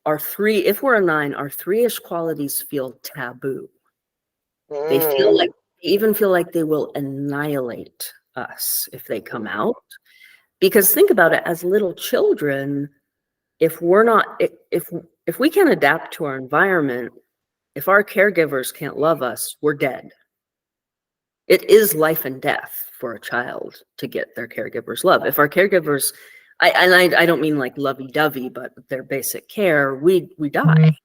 our three, if we're a 9, our 3-ish qualities feel taboo. They even feel like they will annihilate us if they come out. Because think about it, as little children, if we can't adapt to our environment, if our caregivers can't love us, we're dead. It is life and death for a child to get their caregiver's love. If our caregivers, I don't mean like lovey-dovey, but their basic care, we die.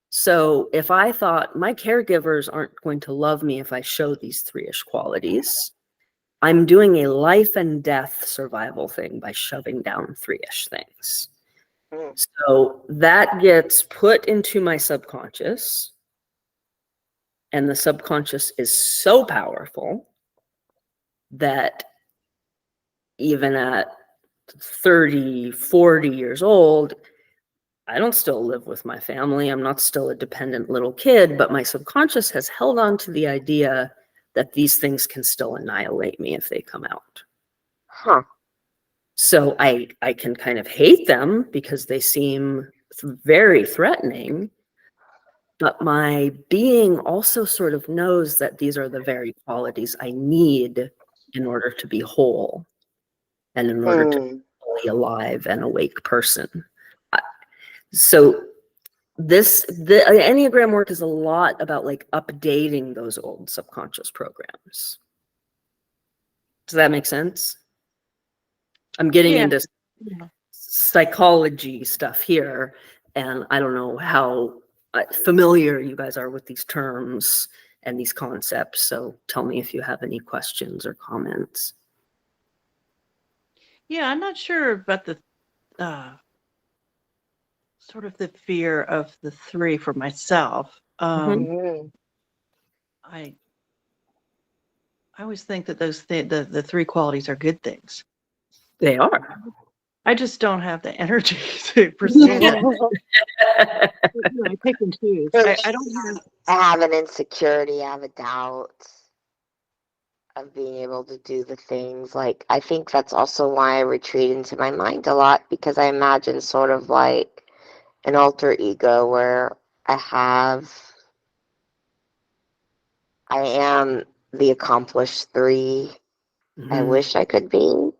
So if I thought my caregivers aren't going to love me if I show these three-ish qualities, I'm doing a life and death survival thing by shoving down three-ish things. So that gets put into my subconscious, and the subconscious is so powerful that even at 30, 40 years old, I don't still live with my family. I'm not still a dependent little kid, but my subconscious has held on to the idea that these things can still annihilate me if they come out. Huh. So I can kind of hate them because they seem very threatening, but my being also sort of knows that these are the very qualities I need in order to be whole and in order to be fully alive and awake person. So the Enneagram work is a lot about like updating those old subconscious programs. Does that make sense? I'm getting into psychology stuff here, and I don't know how familiar you guys are with these terms and these concepts. So tell me if you have any questions or comments. Yeah, I'm not sure about the sort of the fear of the three for myself. I always think that the three qualities are good things. They are. I just don't have the energy to pursue it. I pick and choose. I don't have an insecurity, I have a doubt of being able to do the things. Like, I think that's also why I retreat into my mind a lot, because I imagine sort of like an alter ego where I am the accomplished three I wish I could be.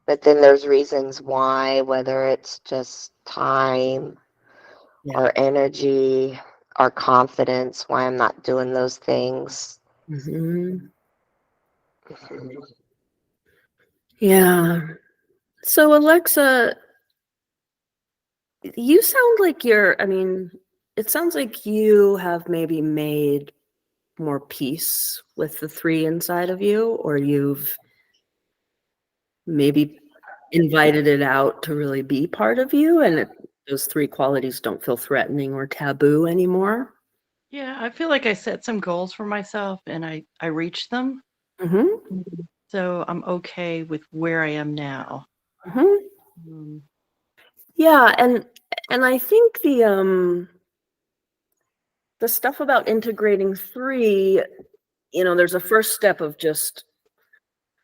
But then there's reasons why, whether it's just time or energy or confidence, why I'm not doing those things. Yeah. So Alexa, you sound like it sounds like you have maybe made more peace with the three inside of you, or you've maybe invited it out to really be part of you, and those three qualities don't feel threatening or taboo anymore. Yeah, I feel like I set some goals for myself and I reached them. So I'm okay with where I am now. Yeah, and I think the stuff about integrating three, there's a first step of just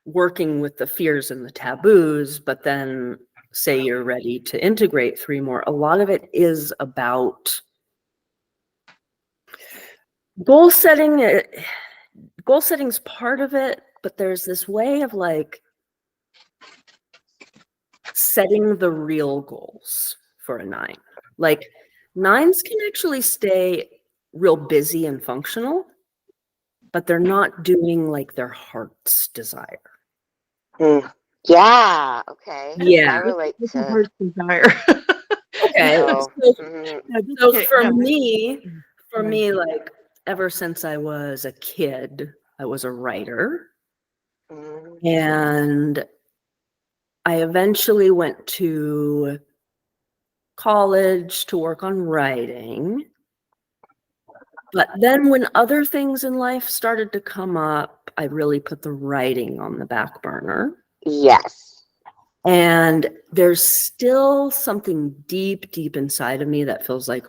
working with the fears and the taboos, but then say you're ready to integrate three more. A lot of it is about goal setting. Goal setting's part of it, but there's this way of like setting the real goals for a 9. Like 9s can actually stay real busy and functional, but they're not doing like their heart's desire. Yeah. Okay. Yeah. I relate to heart's desire. Okay. So for me, like ever since I was a kid, I was a writer. And I eventually went to college to work on writing. But then when other things in life started to come up, I really put the writing on the back burner. Yes. And there's still something deep, deep inside of me that feels like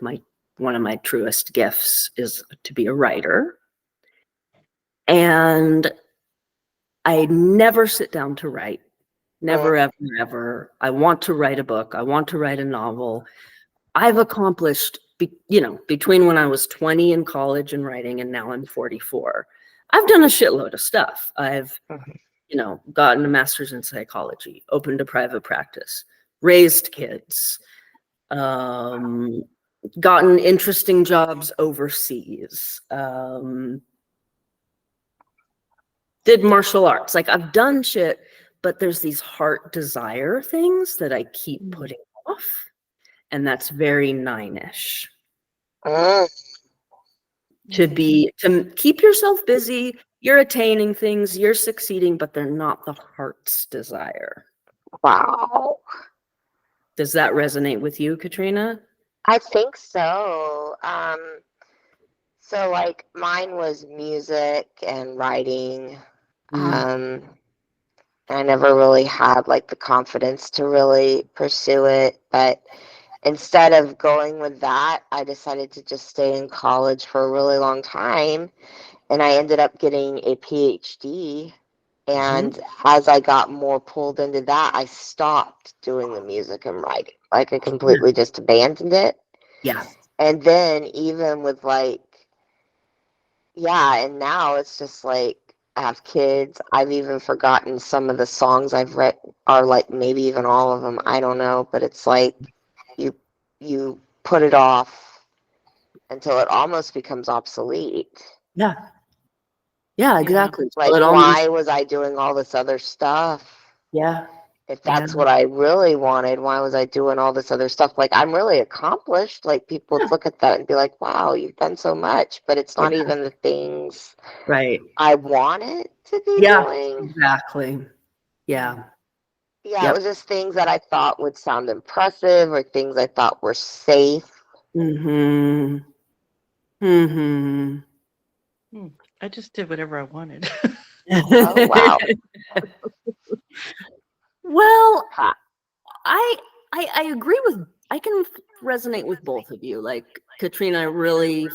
one of my truest gifts is to be a writer. And I never sit down to write. Never, ever, ever. I want to write a book. I want to write a novel. I've accomplished, between when I was 20 in college and writing and now I'm 44, I've done a shitload of stuff. I've, gotten a master's in psychology, opened a private practice, raised kids, gotten interesting jobs overseas. Did martial arts. Like I've done shit, but there's these heart desire things that I keep putting off. And that's very 9-ish. To keep yourself busy, you're attaining things, you're succeeding, but they're not the heart's desire. Wow. Does that resonate with you, Katrina? I think so. So like mine was music and writing. I never really had like the confidence to really pursue it, but instead of going with that, I decided to just stay in college for a really long time, and I ended up getting a PhD. And as I got more pulled into that, I stopped doing the music and writing. Like I completely just abandoned it. Yeah. And then even with like, and now it's just like I have kids. I've even forgotten some of the songs I've read, are like maybe even all of them. I don't know, but it's like you put it off until it almost becomes obsolete. Yeah. Yeah, exactly. Like, why was I doing all this other stuff? Yeah. If that's what I really wanted, why was I doing all this other stuff? Like, I'm really accomplished. Like, people would look at that and be like, wow, you've done so much, but it's not even the things I wanted to be doing. Exactly. Yeah. Yeah, it was just things that I thought would sound impressive or things I thought were safe. I just did whatever I wanted. Oh, wow. Well, I agree with, I can resonate with both of you. Like, Katrina, I really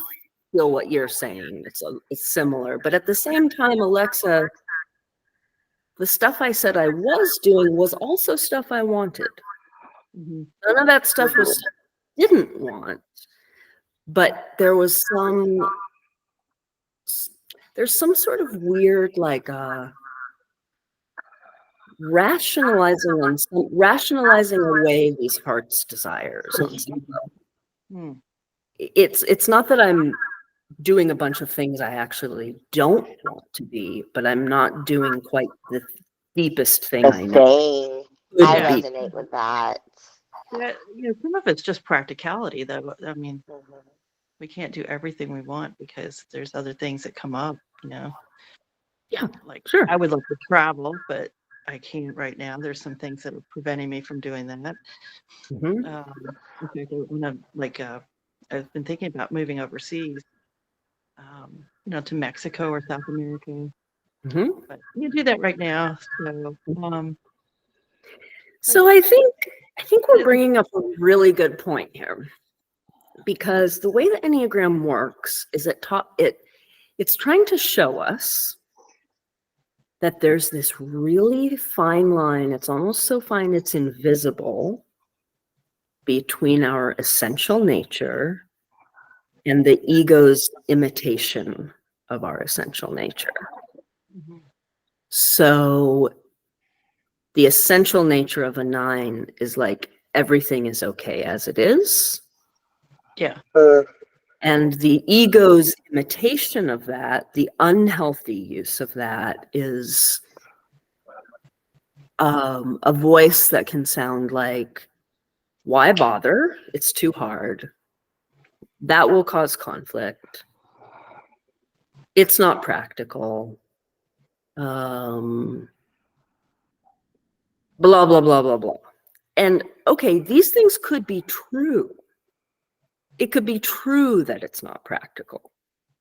feel what you're saying. It's similar. But at the same time, Alexa, the stuff I said I was doing was also stuff I wanted. None of that stuff was stuff I didn't want. But there's some sort of weird, like, rationalizing away these heart's desires. It's not that I'm doing a bunch of things I actually don't want to be, but I'm not doing quite the deepest thing I know. I resonate with that. Yeah, some of it's just practicality, though. I mean, we can't do everything we want because there's other things that come up, Yeah, like I would love to travel, but I can't right now. There's some things that are preventing me from doing that. In fact, I've been thinking about moving overseas, to Mexico or South America. But you do that right now. So I think we're bringing up a really good point here, because the way the Enneagram works is it's trying to show us that there's this really fine line. It's almost so fine it's invisible between our essential nature and the ego's imitation of our essential nature. So the essential nature of a 9 is like everything is okay as it is. Yeah. And the ego's imitation of that, the unhealthy use of that, is a voice that can sound like, why bother? It's too hard. That will cause conflict. It's not practical. Blah, blah, blah, blah, blah. And okay, these things could be true. It could be true that it's not practical.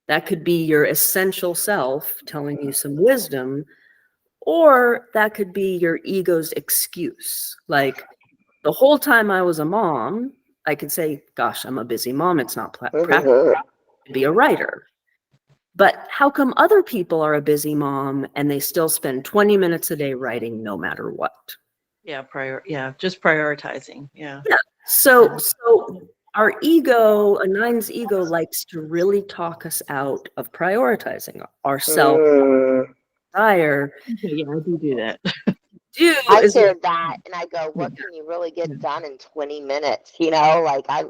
That could be your essential self telling you some wisdom, or that could be your ego's excuse. Like, the whole time I was a mom, I could say, gosh, I'm a busy mom. It's not practical to be a writer. But how come other people are a busy mom and they still spend 20 minutes a day writing no matter what? Yeah, just prioritizing. Yeah. So our ego, a 9's ego, likes to really talk us out of prioritizing ourselves. Desire. Yeah, I do that. do I is hear that and I go, what can you really get done in 20 minutes? You know, like I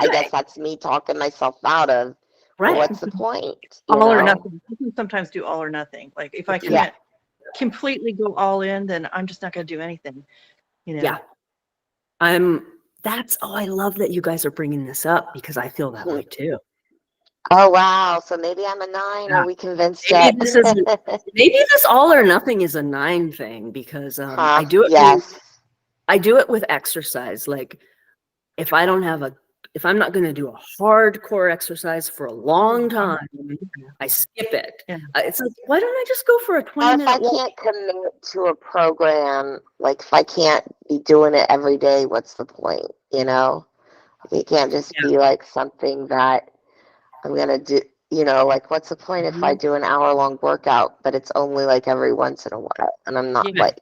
guess that's me talking myself out of, well, right. what's the point? You All or know? nothing. I can sometimes do all or nothing. Like if I Yeah. can't completely go all in, then I'm just not going to do anything. You know? Yeah. I love that you guys are bringing this up because I feel that way too. Oh, wow. So maybe I'm a 9. Yeah. Are we convinced Maybe yet? maybe this all or nothing is a 9 thing because I do it. Yes. I do it with exercise. Like if I'm not going to do a hardcore exercise for a long time, I skip it. Yeah. It's like, why don't I just go for a Or 20-minute if I walk? can't commit to a program, like if I can't be doing it every day, what's the point? You know? It can't just be like something that I'm going to do, you know, like what's the point if I do an hour-long workout, but it's only like every once in a while and I'm not like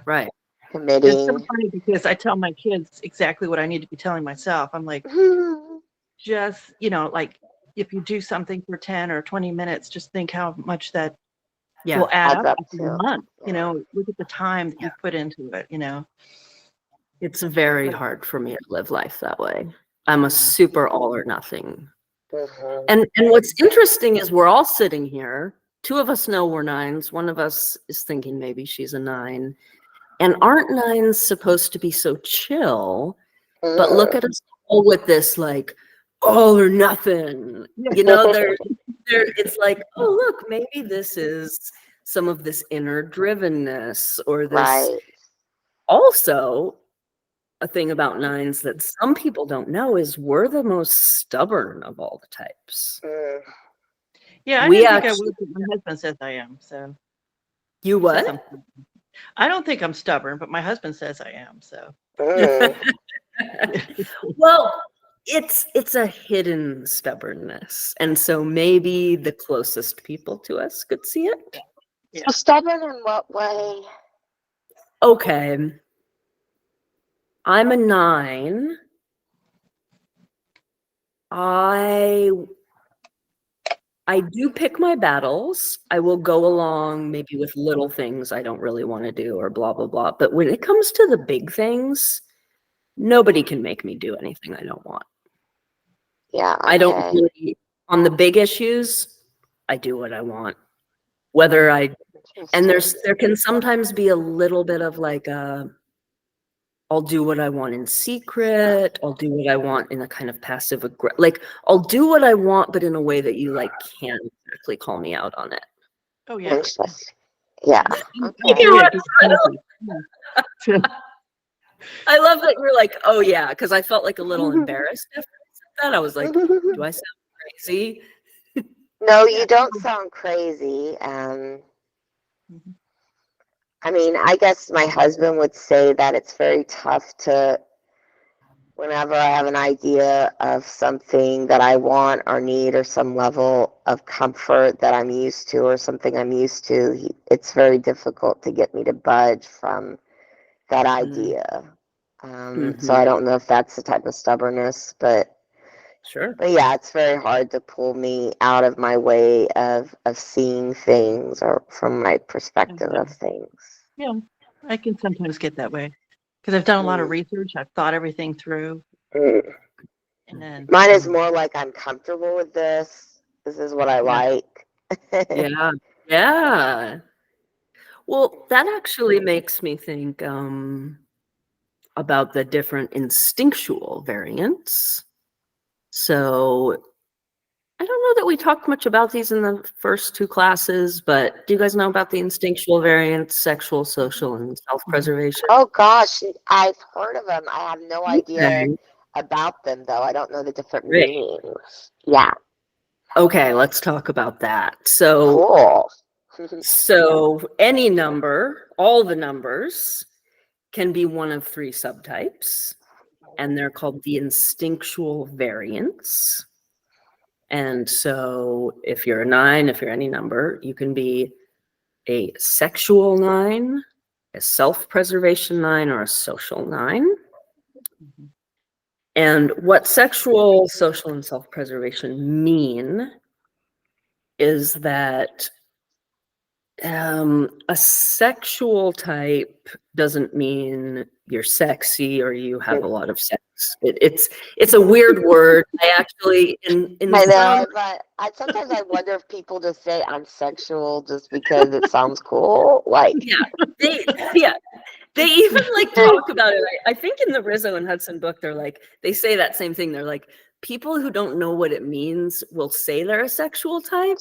Right. committing. It's so funny because I tell my kids exactly what I need to be telling myself. I'm like, just, you know, like if you do something for 10 or 20 minutes, just think how much that will add Adds up up in a to. month. You know, look at the time that you put into it, you know. It's very hard for me to live life that way. I'm a super all or nothing. And what's interesting is we're all sitting here. 2 of us know we're 9s. One of us is thinking maybe she's a 9. And aren't 9s supposed to be so chill? But look at us all with this like all or nothing. You know, it's like, oh look, maybe this is some of this inner drivenness or this. Right. Also, a thing about 9s that some people don't know is we're the most stubborn of all the types. Yeah, I We didn't think I actually- was, but my husband says I am. So You he says what? I don't think I'm stubborn, but my husband says I am. So Well, it's a hidden stubbornness, and so maybe the closest people to us could see it. So stubborn in what way? Okay, I'm a 9. I do pick my battles. I will go along maybe with little things I don't really want to do or blah, blah, blah. But when it comes to the big things, nobody can make me do anything I don't want. Yeah. Okay. I don't really, on the big issues, I do what I want. Whether and there can sometimes be a little bit of like I'll do what I want in secret. I'll do what I want in a kind of passive aggressive, like I'll do what I want, but in a way that you like can't exactly call me out on it. Oh yeah. Yeah. Okay. I love that you're like, oh yeah, because I felt like a little embarrassed after I said that. I was like, do I sound crazy? No, you don't sound crazy. I mean, I guess my husband would say that it's very tough to, whenever I have an idea of something that I want or need or some level of comfort that I'm used to or something I'm used to, it's very difficult to get me to budge from that idea. So I don't know if that's the type of stubbornness, but sure. But yeah, it's very hard to pull me out of my way of seeing things or from my perspective of things. Yeah, I can sometimes get that way because I've done a lot of research. I've thought everything through. And then mine is more like I'm comfortable with this. This is what I like. Yeah. Yeah. Well, that actually makes me think about the different instinctual variants. So I don't know that we talked much about these in the first 2 classes, but do you guys know about the instinctual variants, sexual, social, and self-preservation? Oh gosh, I've heard of them. I have no idea about them though. I don't know the different meanings. Yeah. Okay, let's talk about that. So Cool. So any number, all the numbers, can be one of 3 subtypes, and they're called the instinctual variants. And so if you're a 9, if you're any number, you can be a sexual 9, a self-preservation 9, or a social 9. And what sexual, social, and self-preservation mean is that A sexual type doesn't mean you're sexy or you have a lot of sex. It's a weird word. I actually in I some know, but sometimes I wonder if people just say I'm sexual just because it sounds cool. Like, yeah, they even like talk about it. I think in the Rizzo and Hudson book, they're like, they say that same thing. They're like, people who don't know what it means will say they're a sexual type,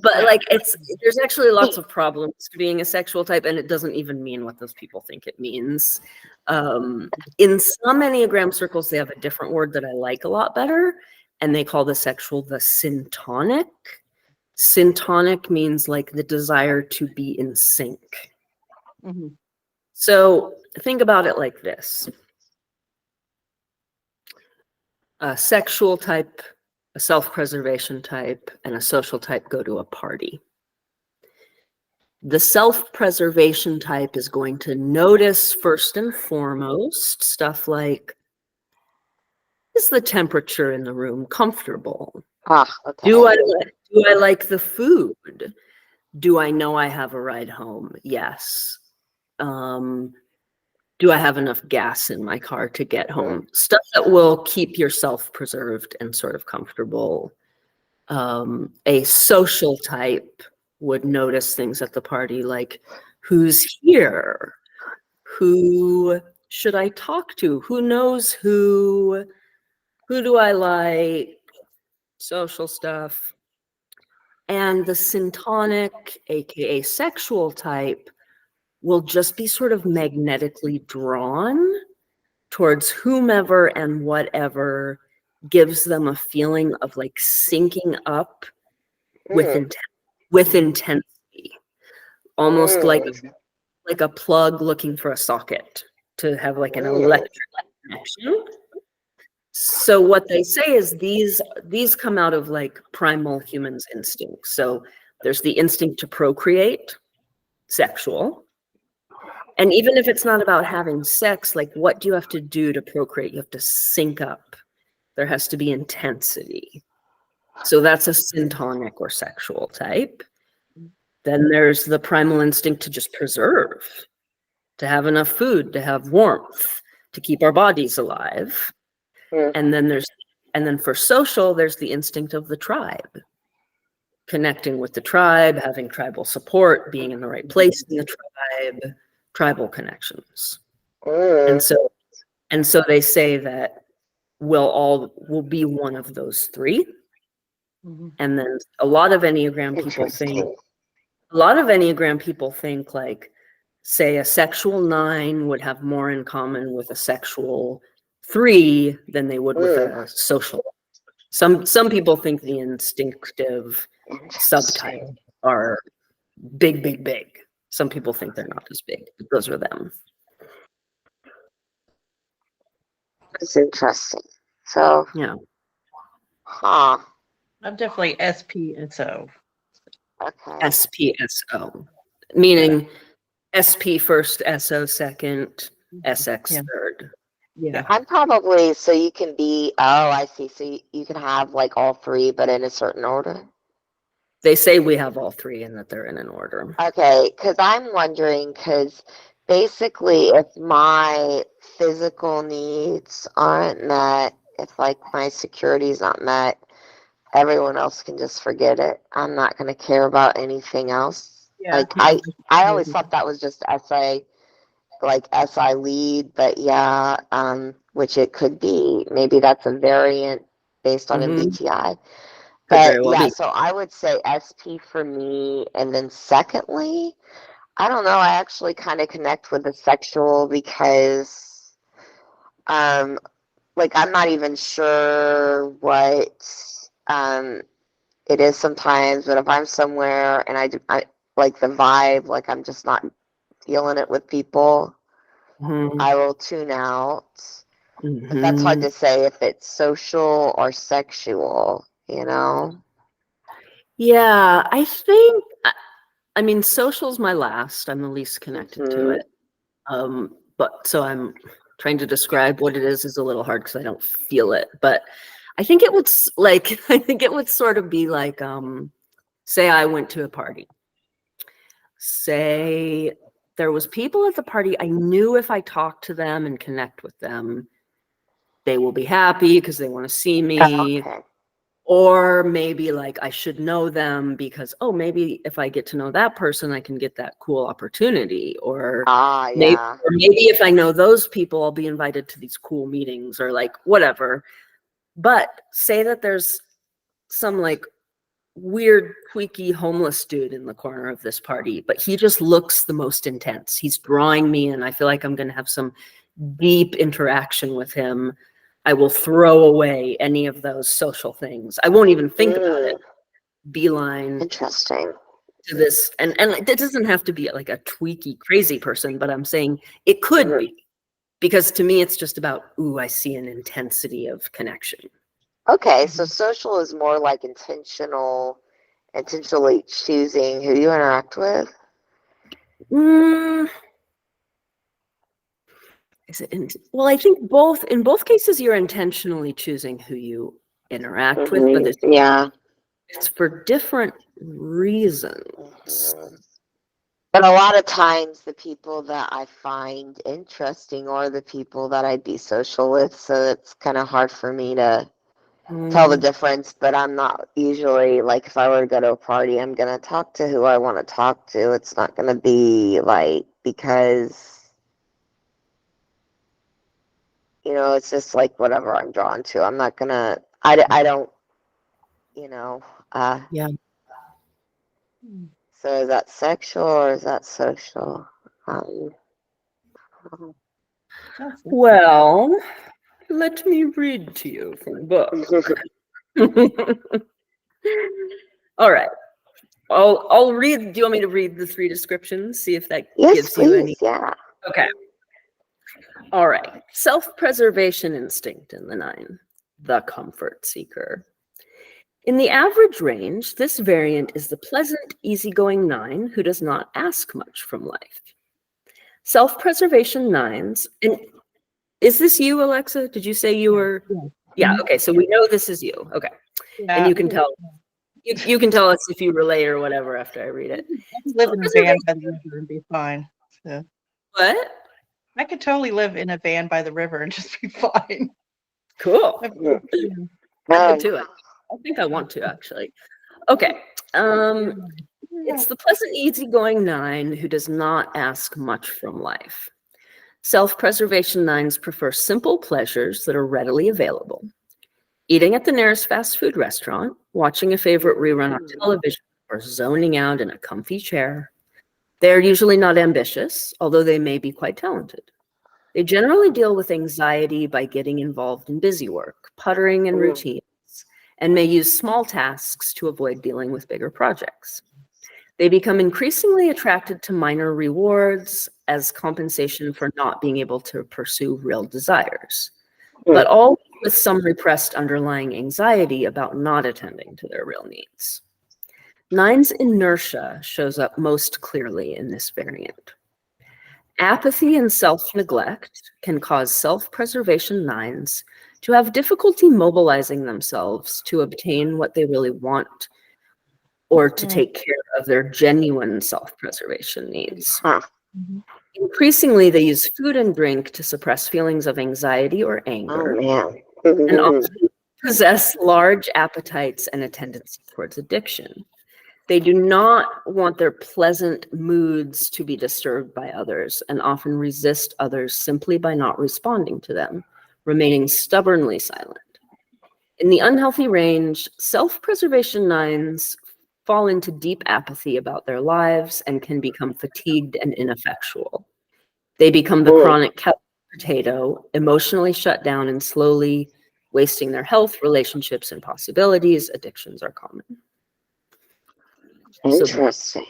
but like there's actually lots of problems to being a sexual type, and it doesn't even mean what those people think it means. In some Enneagram circles, they have a different word that I like a lot better, and they call the sexual the syntonic. Syntonic means like the desire to be in sync. Mm-hmm. So think about it like this. A sexual type, a self-preservation type, and a social type go to a party. The self-preservation type is going to notice first and foremost stuff like, is the temperature in the room comfortable? okay. Do I like the food? Do I know I have a ride home? Yes. Do I have enough gas in my car to get home? Stuff that will keep yourself preserved and sort of comfortable. A social type would notice things at the party like, who's here? Who should I talk to? Who knows who? Who do I like? Social stuff. And the syntonic, aka sexual type, will just be sort of magnetically drawn towards whomever and whatever gives them a feeling of like syncing up with intensity, almost like a plug looking for a socket to have like an electric connection. So what they say is these come out of like primal humans' instincts. So there's the instinct to procreate, sexual. And even if it's not about having sex, like what do you have to do to procreate? You have to sync up. There has to be intensity. So that's a syntonic or sexual type. Then there's the primal instinct to just preserve, to have enough food, to have warmth, to keep our bodies alive. And then for social, there's the instinct of the tribe, connecting with the tribe, having tribal support, being in the right place in the tribe, tribal connections. And so they say that we'll be one of those three. Mm-hmm. And then a lot of Enneagram people think like, say a sexual 9 would have more in common with a sexual 3 than they would with a social. Some people think the instinctive subtype are big. Some people think they're not as big, but those are them. That's interesting. So yeah. I'm definitely SPSO. Okay. SPSO, meaning SP first, SO second, SX third. Yeah. I'm probably, so you can be, I see. So you can have like all 3, but in a certain order. They say we have all 3 and that they're in an order. Okay, because I'm wondering, because basically if my physical needs aren't met, if like my security is not met, everyone else can just forget it. I'm not going to care about anything else. Yeah. Like I always thought that was just SI, like SI lead, but yeah, which it could be. Maybe that's a variant based on MBTI. But yeah, so I would say SP for me, and then secondly, I don't know, I actually kind of connect with the sexual because like I'm not even sure what it is sometimes, but if I'm somewhere and I like the vibe, like I'm just not feeling it with people, I will tune out. But that's hard to say if it's social or sexual, you know? Yeah, I mean, social's my last. I'm the least connected to it. But so I'm trying to describe what it is a little hard because I don't feel it. But I think it would sort of be like, say I went to a party say there was people at the party I knew if I talk to them and connect with them, they will be happy because they want to see me. Okay. Or maybe like I should know them because, oh, maybe if I get to know that person, I can get that cool opportunity. Or maybe if I know those people, I'll be invited to these cool meetings or like whatever. But say that there's some like weird, tweaky homeless dude in the corner of this party, but he just looks the most intense. He's drawing me in. I feel like I'm going to have some deep interaction with him. I will throw away any of those social things. I won't even think about it. Beeline. Interesting. To this, and it doesn't have to be like a tweaky, crazy person, but I'm saying it could be. Because to me, it's just about, ooh, I see an intensity of connection. Okay, so social is more like intentionally choosing who you interact with. Is it well, I think in both cases you're intentionally choosing who you interact with, but it's for different reasons. But a lot of times the people that I find interesting are the people that I'd be social with, so it's kind of hard for me to tell the difference. But I'm not usually, like, if I were to go to a party, I'm going to talk to who I want to talk to. It's not going to be like, because, you know, it's just like whatever I'm drawn to. I'm not going to, I don't, you know. Yeah. So is that sexual or is that social? Well, let me read to you from the book. All right. I'll read. Do you want me to read the 3 descriptions? See if that gives you any. Yeah. Okay. All right. Self-preservation instinct in the 9. The comfort seeker. In the average range, this variant is the pleasant, easygoing 9 who does not ask much from life. Self-preservation 9s, and is this you, Alexa? Did you say you were? Yeah. Okay. So we know this is you. Okay. Yeah. And you can tell. You can tell us if you relate or whatever after I read it. Live in a van by the river and be fine. So. What? I could totally live in a van by the river and just be fine. Cool. I could too. I think I want to actually. Okay. It's the pleasant, easygoing 9 who does not ask much from life. Self-preservation 9s prefer simple pleasures that are readily available. Eating at the nearest fast food restaurant, watching a favorite rerun on television, or zoning out in a comfy chair. They're usually not ambitious, although they may be quite talented. They generally deal with anxiety by getting involved in busy work, puttering and routines, and may use small tasks to avoid dealing with bigger projects. They become increasingly attracted to minor rewards as compensation for not being able to pursue real desires, but all with some repressed underlying anxiety about not attending to their real needs. 9's inertia shows up most clearly in this variant. Apathy and self-neglect can cause self-preservation 9s to have difficulty mobilizing themselves to obtain what they really want or to take care of their genuine self-preservation needs. Increasingly, they use food and drink to suppress feelings of anxiety or anger, and often possess large appetites and a tendency towards addiction. They do not want their pleasant moods to be disturbed by others and often resist others simply by not responding to them, remaining stubbornly silent. In the unhealthy range, self-preservation 9s fall into deep apathy about their lives and can become fatigued and ineffectual. They become the chronic couch potato, emotionally shut down and slowly wasting their health, relationships, and possibilities. Addictions are common. Interesting. So,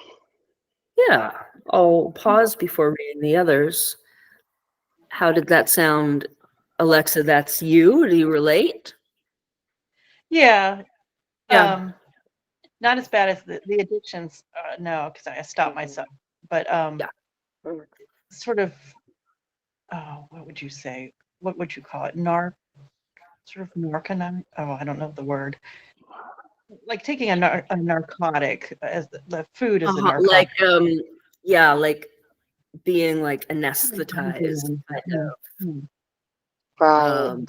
yeah, I'll pause before reading the others. How did that sound, Alexa? That's you. Do you relate? Yeah. Not as bad as the addictions. No, because I stopped myself. But sort of. What would you say? What would you call it? Sort of narcotic. Oh, I don't know the word. Like taking a narcotic as the food is a narcotic. Like Yeah, like being like anesthetized. Right.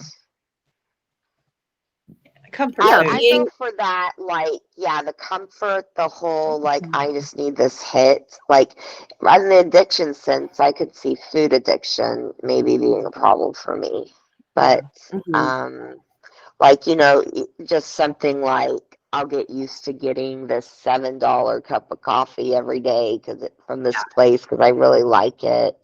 Comfort Yeah, food. I go for that, like, yeah, the comfort, the whole, like, I just need this hit. Like, in the addiction sense, I could see food addiction maybe being a problem for me. But, like, you know, just something like I'll get used to getting this $7 cup of coffee every day from this place because I really like it.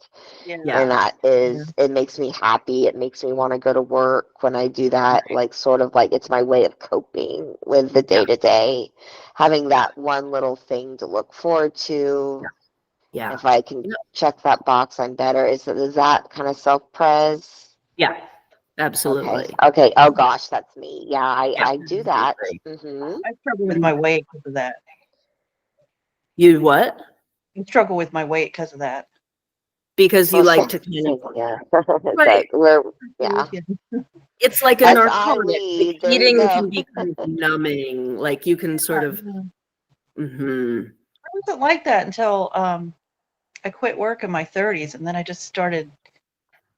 Yeah. And that is, it makes me happy. It makes me want to go to work when I do that. Like, sort of like it's my way of coping with the day to day. Having that one little thing to look forward to. Yeah. If I can check that box, I'm better. Is that kind of self-pres? Yeah. Absolutely. Okay. Oh gosh, that's me. Yeah, I do that. I struggle with my weight because of that. You what? I struggle with my weight because of that. Because you like to yeah. Right. Yeah. It's like a That's narcotic. Ali. Like There you eating go. can be kind of numbing. Like you can sort of. I wasn't like that until I quit work in my 30s, and then I just started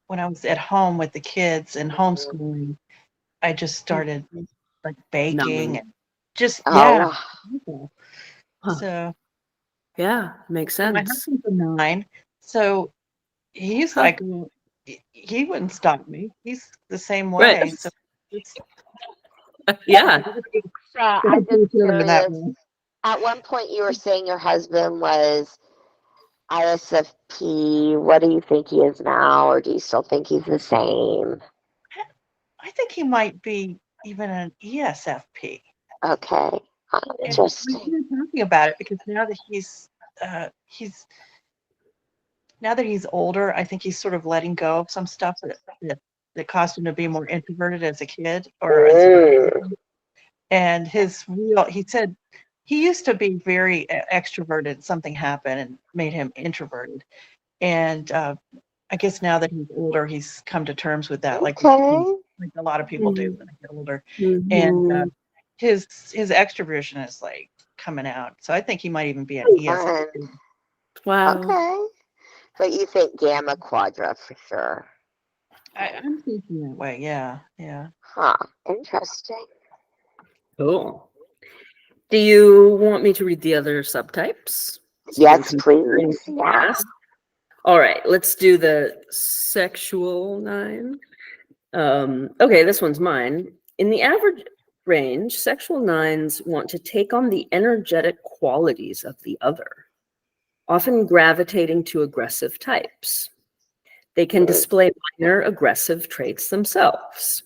when I was at home with the kids and homeschooling. I just started like baking and just Wow. So yeah, makes sense. my husband's a 9, so he's like he wouldn't stop me. He's the same way. Right. So it's, yeah. I'm just curious. At one point, you were saying your husband was ISFP. What do you think he is now, or do you still think he's the same? I think he might be even an ESFP. Okay, interesting. We were talking about it because now that he's older, I think he's sort of letting go of some stuff that caused him to be more introverted as a kid, and he said he used to be very extroverted. Something happened and made him introverted, and I guess now that he's older, he's come to terms with that, like a lot of people do when they get older, and his extroversion is like coming out. So I think he might even be an ESFP. Wow. Okay. But you think Gamma Quadra for sure? I'm thinking that way. Yeah. Huh. Interesting. Cool. Do you want me to read the other subtypes? Yes, please. Yeah. All right, let's do the sexual 9. Okay, this one's mine. In the average range, sexual 9s want to take on the energetic qualities of the other, often gravitating to aggressive types. They can display minor aggressive traits themselves.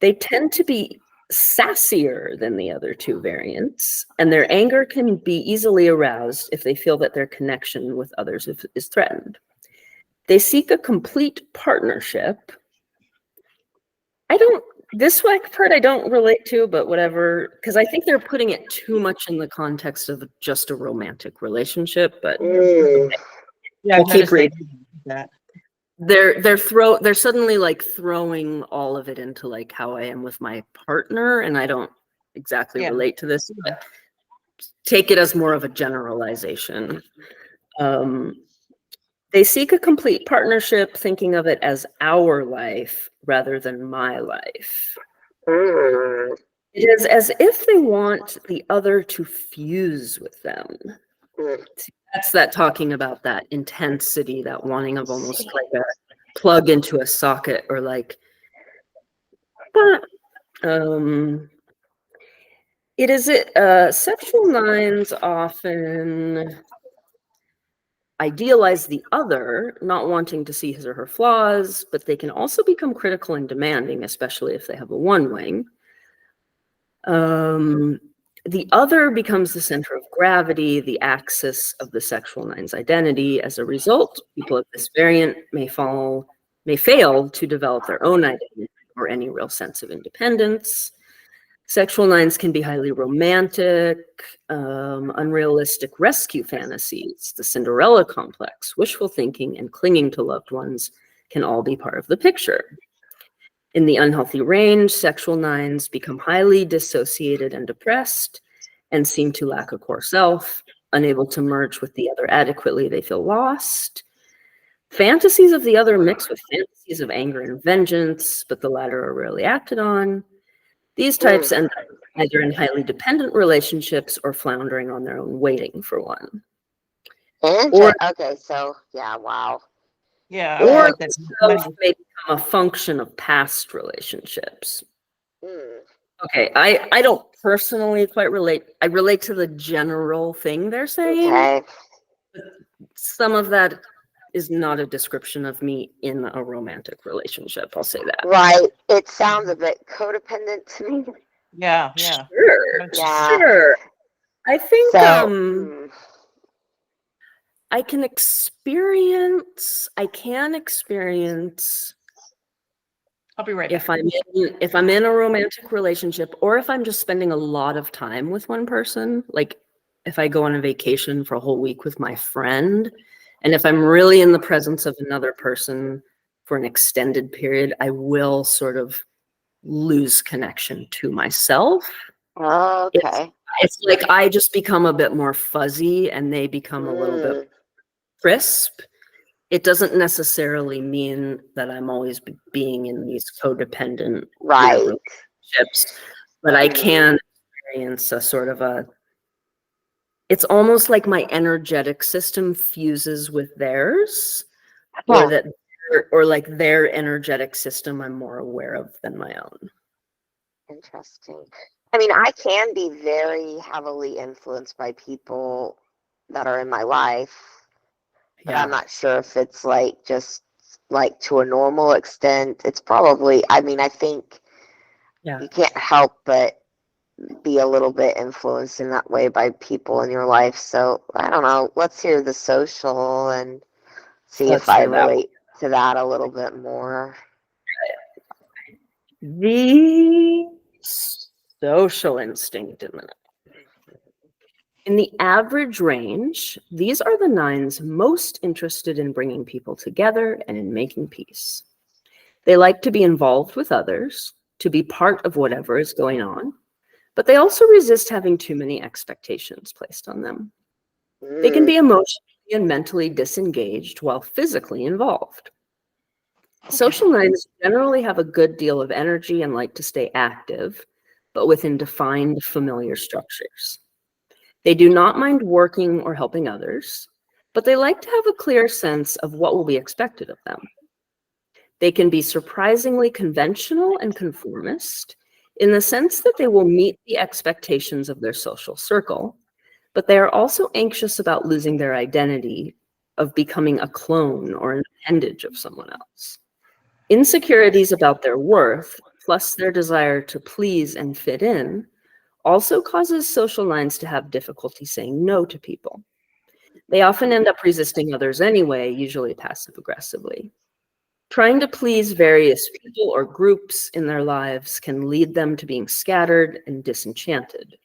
They tend to be sassier than the other 2 variants, and their anger can be easily aroused if they feel that their connection with others is threatened. They seek a complete partnership. This part I don't relate to, but whatever, because I think they're putting it too much in the context of just a romantic relationship, but we'll keep reading that. They're suddenly like throwing all of it into like how I am with my partner, and I don't exactly relate to this, but take it as more of a generalization. They seek a complete partnership, thinking of it as our life rather than my life. It is as if they want the other to fuse with them. That's that talking about that intensity, that wanting of almost like a plug into a socket, or like, sexual 9s often idealize the other, not wanting to see his or her flaws, but they can also become critical and demanding, especially if they have a 1 wing. The other becomes the center of gravity, the axis of the sexual 9's identity. As a result, people of this variant may fail to develop their own identity or any real sense of independence. Sexual 9s can be highly romantic, unrealistic rescue fantasies, the Cinderella complex, wishful thinking, and clinging to loved ones can all be part of the picture. In the unhealthy range, sexual 9s become highly dissociated and depressed and seem to lack a core self. Unable to merge with the other adequately, they feel lost. Fantasies of the other mix with fantasies of anger and vengeance, but the latter are rarely acted on. These types end up either in highly dependent relationships or floundering on their own, waiting for one. Okay, so yeah, wow. Yeah, Or like that. self may become a function of past relationships. Okay, I don't personally quite relate. I relate to the general thing they're saying. Okay. Some of that is not a description of me in a romantic relationship. I'll say that. Right. It sounds a bit codependent to me. Yeah. Sure. Yeah. Sure. I think So, I can experience I'll be right if back. I'm in a romantic relationship, or if I'm just spending a lot of time with one person, like if I go on a vacation for a whole week with my friend, and if I'm really in the presence of another person for an extended period, I will sort of lose connection to myself. okay. It's like I just become a bit more fuzzy and they become a little bit crisp. It doesn't necessarily mean that I'm always being in these codependent relationships, but I can experience a sort of it's almost like my energetic system fuses with theirs, or like their energetic system I'm more aware of than my own. Interesting. I mean, I can be very heavily influenced by people that are in my life, but I'm not sure if it's like just like to a normal extent. It's probably, I mean, I think you can't help but be a little bit influenced in that way by people in your life. So I don't know. Let's hear the social and see if I relate to that a little bit more. The social instinct in the average range, these are the 9s most interested in bringing people together and in making peace. They like to be involved with others, to be part of whatever is going on, but they also resist having too many expectations placed on them. They can be emotionally and mentally disengaged while physically involved. Social 9s generally have a good deal of energy and like to stay active, but within defined, familiar structures. They do not mind working or helping others, but they like to have a clear sense of what will be expected of them. They can be surprisingly conventional and conformist in the sense that they will meet the expectations of their social circle, but they are also anxious about losing their identity, of becoming a clone or an appendage of someone else. Insecurities about their worth, plus their desire to please and fit in, also causes social 9s to have difficulty saying no to people. They often end up resisting others anyway, usually passive-aggressively. Trying to please various people or groups in their lives can lead them to being scattered and disenchanted.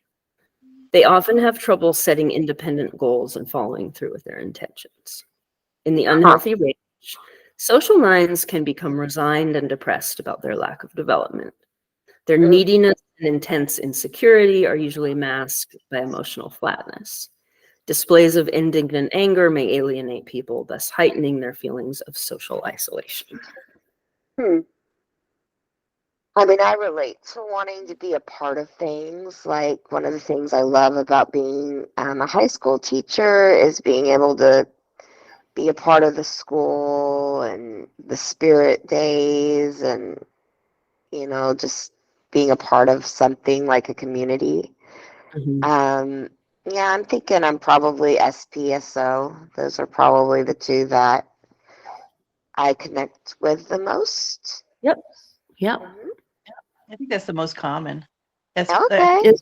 They often have trouble setting independent goals and following through with their intentions. In the unhealthy range, social 9s can become resigned and depressed about their lack of development. Their neediness and intense insecurity are usually masked by emotional flatness. Displays of indignant anger may alienate people, thus heightening their feelings of social isolation. I mean, I relate to wanting to be a part of things. Like, one of the things I love about being a high school teacher is being able to be a part of the school and the spirit days and, you know, just being a part of something like a community. Yeah, I'm thinking I'm probably SPSO. Those are probably the two that I connect with the most. Yep. I think that's the most common. Okay.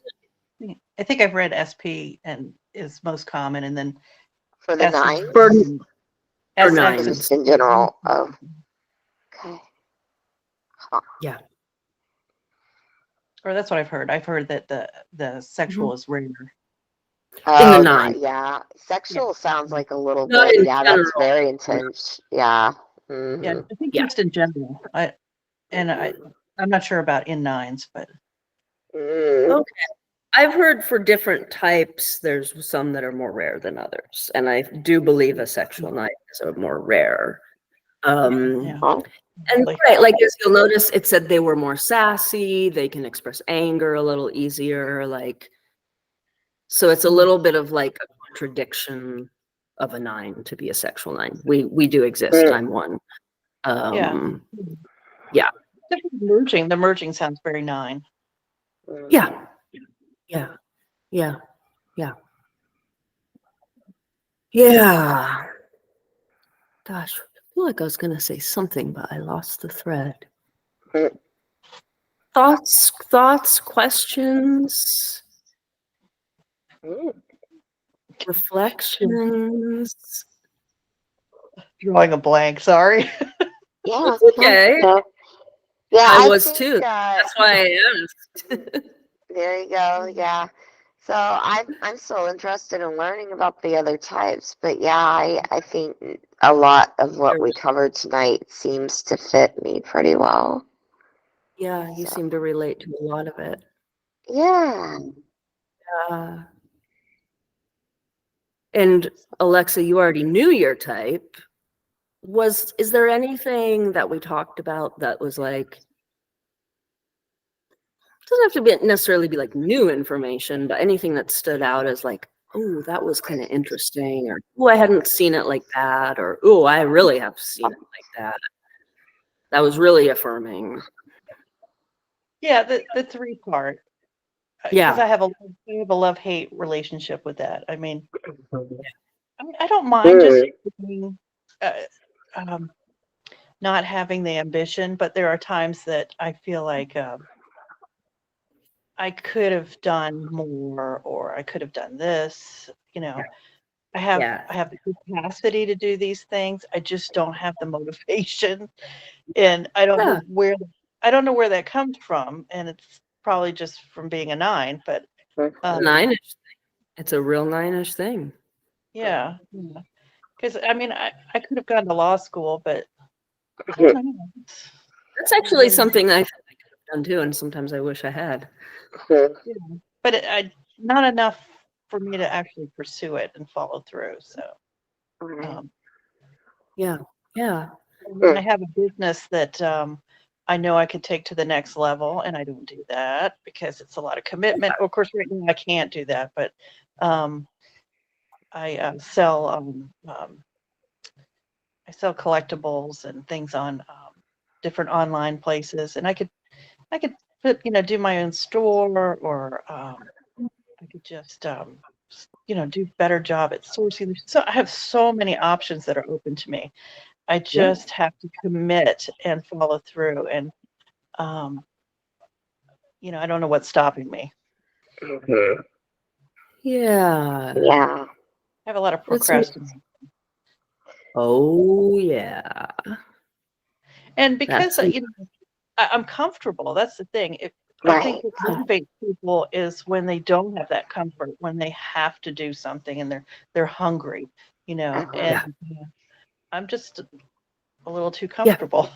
I think I've read SP and is most common, and then for the 9? For SF just in general. Oh, okay. Yeah. Or that's what I've heard. I've heard that the sexual is rare. In the 9. Yeah. Sexual sounds like a little bit. Yeah, that's very intense. Yeah. Yeah, I think just in general. I'm not sure about in 9s, but okay. I've heard for different types, there's some that are more rare than others. And I do believe a sexual knife is a more rare. Yeah. And right, like as you'll notice, it said they were more sassy, they can express anger a little easier, like, so it's a little bit of like a contradiction of a 9 to be a sexual 9. We do exist, I'm one. Yeah. Yeah. The merging sounds very 9. Yeah. Yeah. Yeah. Yeah. Yeah. Gosh, I feel like I was gonna say something, but I lost the thread. Thoughts, questions, reflections. Drawing a blank, sorry. Yeah. It's okay. Yeah, I was think, too. That's why I asked. there you go. Yeah. So I'm so interested in learning about the other types, but yeah, I think a lot of what we covered tonight seems to fit me pretty well. Yeah, you seem to relate to a lot of it. Yeah. And Alexa, you already knew your type. Is there anything that we talked about that was like, doesn't have to be necessarily be like new information, but anything that stood out as like, oh, that was kind of interesting, or oh, I hadn't seen it like that, or oh, I really have seen it like that. That was really affirming. Yeah, the 3 part. Yeah. Because I have a love-hate relationship with that. I mean, I don't mind just being, not having the ambition, but there are times that I feel like I could have done more, or I could have done this. I have the capacity to do these things. I just don't have the motivation, and I don't know where that comes from, and it's probably just from being a 9. But 9ish thing. It's a real 9ish thing. Yeah. Because I mean, I could have gone to law school, but I don't know. That's actually something I could have done too, and sometimes I wish I had. Yeah. But not enough for me to actually pursue it and follow through. So, yeah. I have a business that I know I could take to the next level, and I don't do that because it's a lot of commitment. Of course, right now I can't do that, but I sell collectibles and things on different online places, and I could put, do my own store, or I could just do better job at sourcing. So I have so many options that are open to me. I just have to commit and follow through, and I don't know what's stopping me. Yeah. I have a lot of procrastination. Oh yeah. And because I'm comfortable, that's the thing. I think what motivates people is when they don't have that comfort, when they have to do something and they're hungry, and I'm just a little too comfortable.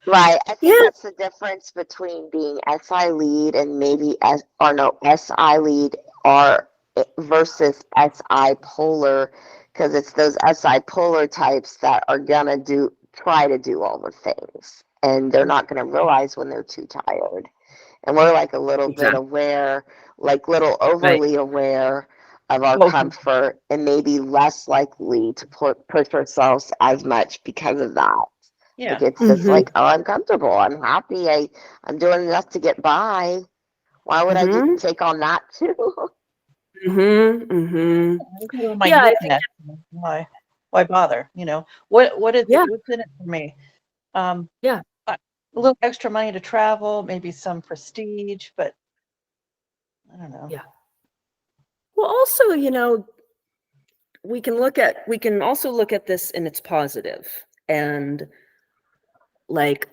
Right. I think that's the difference between being SI lead and maybe SI lead or versus SI polar, because it's those SI polar types that are gonna try to do all the things, and they're not gonna realize when they're too tired. And we're like a little bit aware, like little overly aware of our comfort, and maybe less likely to push ourselves as much because of that. Yeah. Like it's just like, oh, I'm comfortable. I'm happy. I'm doing enough to get by. Why would I take on that too? Yeah. Why bother? What's in it for me? A little extra money to travel, maybe some prestige, but I don't know. Yeah. Well, also, we can also look at this in its positive, and like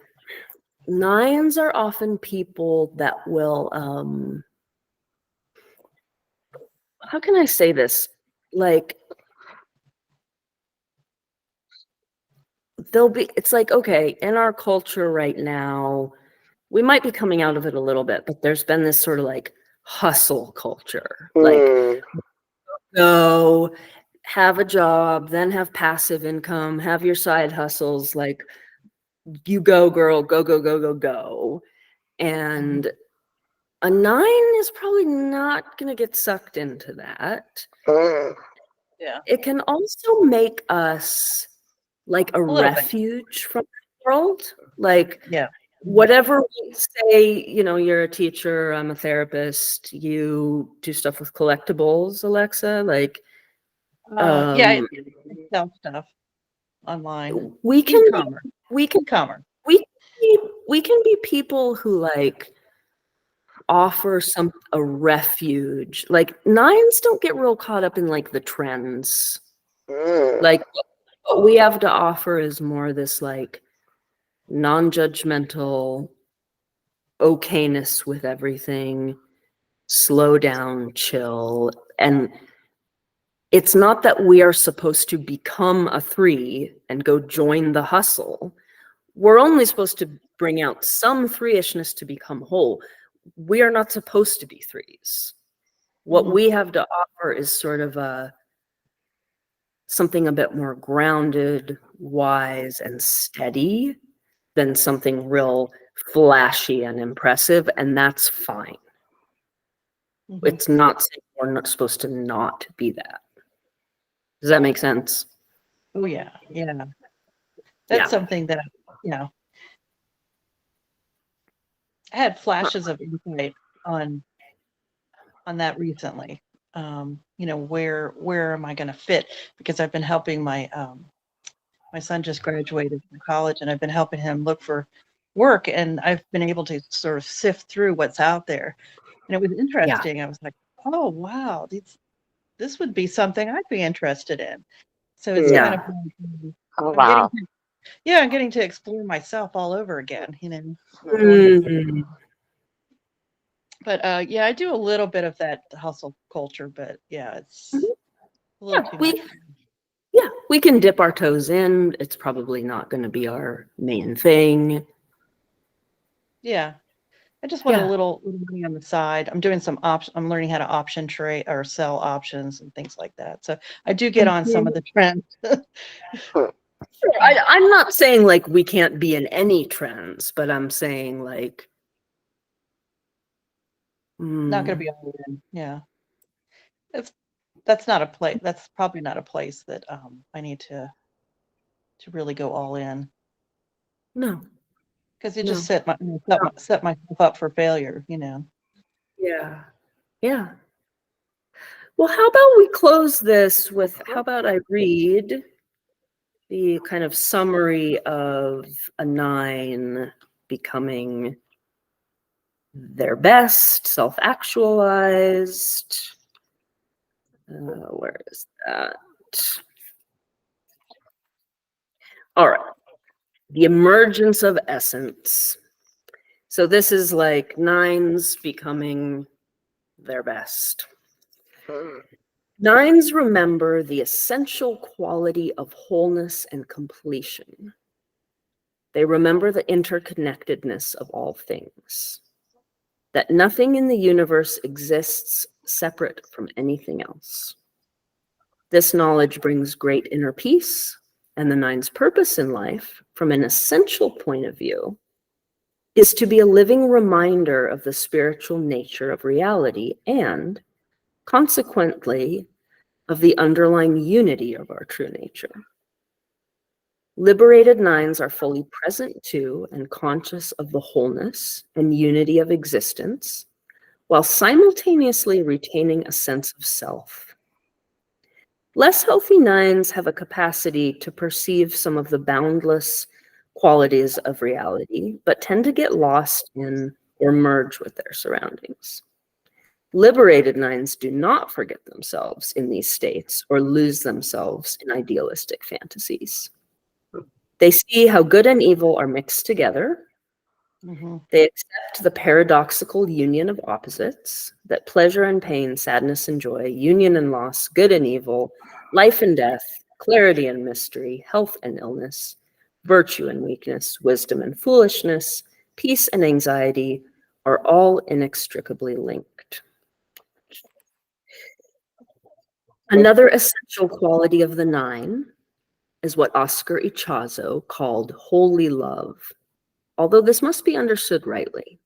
9s are often people that will how can I say this? Like it's like, okay, in our culture right now, we might be coming out of it a little bit, but there's been this sort of like hustle culture. Like, go have a job, then have passive income, have your side hustles. Like, you go, girl, go, go, go, go, go. And a 9 is probably not going to get sucked into that. Yeah. It can also make us like a refuge from the world. Like, yeah, whatever we say, you know, you're a teacher, I'm a therapist, you do stuff with collectibles, Alexa. Like, yeah, I sell stuff online. we can E-commerce. we can E-commerce. we can be people who like offer a refuge. Like, 9s don't get real caught up in like the trends. Like, what we have to offer is more this like non-judgmental okayness with everything, slow down, chill. And it's not that we are supposed to become a 3 and go join the hustle. We're only supposed to bring out some 3-ishness to become whole. We are not supposed to be 3s. What we have to offer is sort of something a bit more grounded, wise, and steady than something real flashy and impressive, and that's fine. It's not saying we're not supposed to not be that. Does that make sense? Oh yeah, yeah. That's something that, you know, I had flashes of insight on that recently. You know, where am I going to fit? Because I've been helping my son just graduated from college, and I've been helping him look for work, and I've been able to sort of sift through what's out there, and it was interesting. I was like, oh wow, this would be something I'd be interested in. So it's kind of like, I'm getting to explore myself all over again, you know. But yeah, I do a little bit of that hustle culture, but yeah, it's a little too much. Yeah, we can dip our toes in. It's probably not going to be our main thing. Yeah, I just want a little money on the side. I'm doing some I'm learning how to option trade or sell options and things like that. So I do get on some of the trends. Sure. I'm not saying like we can't be in any trends, but I'm saying like not going to be all in. Yeah, that's not a place. That's probably not a place that I need to really go all in. No, because you just set myself up for failure. You know. Yeah, yeah. Well, how about we close this with, how about I read the kind of summary of a 9 becoming their best, self-actualized. Where is that? All right. The emergence of essence. So this is like 9s becoming their best. 9s remember the essential quality of wholeness and completion. They remember the interconnectedness of all things, that nothing in the universe exists separate from anything else. This knowledge brings great inner peace, and the 9's purpose in life, from an essential point of view, is to be a living reminder of the spiritual nature of reality and, consequently, of the underlying unity of our true nature. Liberated 9s are fully present to and conscious of the wholeness and unity of existence, while simultaneously retaining a sense of self. Less healthy 9s have a capacity to perceive some of the boundless qualities of reality, but tend to get lost in or merge with their surroundings. Liberated 9s do not forget themselves in these states or lose themselves in idealistic fantasies. They see how good and evil are mixed together. They accept the paradoxical union of opposites, that pleasure and pain, sadness and joy, union and loss, good and evil, life and death, clarity and mystery, health and illness, virtue and weakness, wisdom and foolishness, peace and anxiety are all inextricably linked. Another essential quality of the 9 is what Oscar Ichazo called holy love, although this must be understood rightly.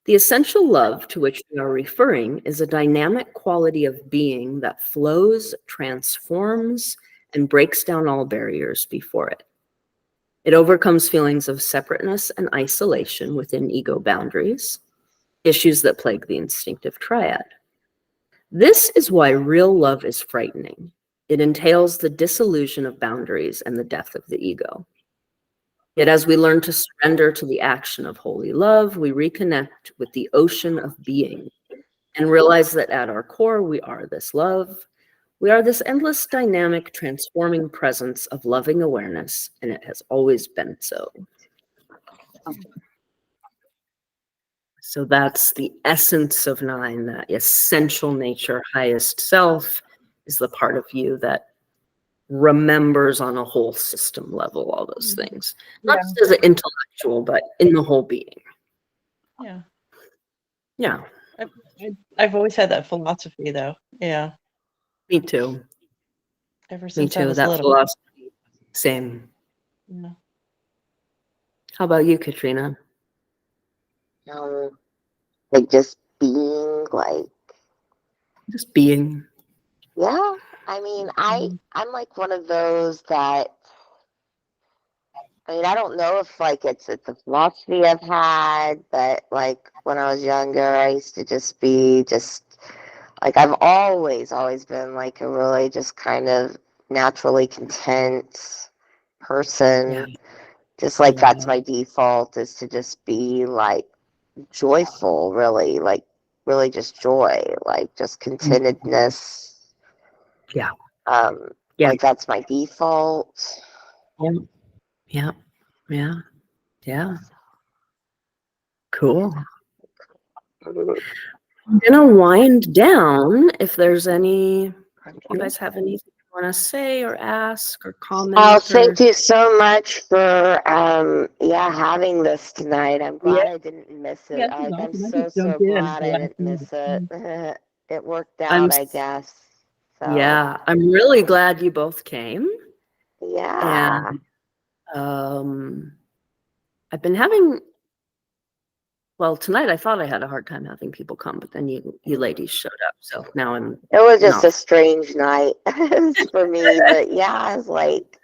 The essential love to which we are referring is a dynamic quality of being that flows, transforms, and breaks down all barriers before it. It overcomes feelings of separateness and isolation within ego boundaries, issues that plague the instinctive triad. This is why real love is frightening. It entails the dissolution of boundaries and the death of the ego. Yet as we learn to surrender to the action of holy love, we reconnect with the ocean of being and realize that at our core, we are this love. We are this endless, dynamic, transforming presence of loving awareness, and it has always been so. So that's the essence of 9, that essential nature, highest self, is the part of you that remembers on a whole system level all those things. Not just as an intellectual, but in the whole being. Yeah. Yeah. I've always had that philosophy, though. Yeah. Me too. Ever Me since I too. was That little. philosophy. Same. Yeah. How about you, Katrina? Like just being like. Just being. Yeah. I mean, I'm like one of those that, I mean, I don't know if like it's a philosophy I've had, but like when I was younger, I used to just be like, I've always been like a really just kind of naturally content person. Yeah. Just like that's my default, is to just be like joyful, really, like really just joy, like just contentedness. Yeah. Like that's my default. Yeah. Yeah. Yeah. Cool. I'm gonna wind down. If there's any, you guys have anything you want to say or ask or comment? Oh, thank you so much for having this tonight. I'm glad I didn't miss it. Yeah, Like, I'm awesome. so glad I didn't miss it. It worked out, I guess. So. Yeah, I'm really glad you both came. Yeah. And I've been having, well, tonight I thought I had a hard time having people come, but then you ladies showed up, so now I'm. It was just a strange night for me, but yeah, I was like.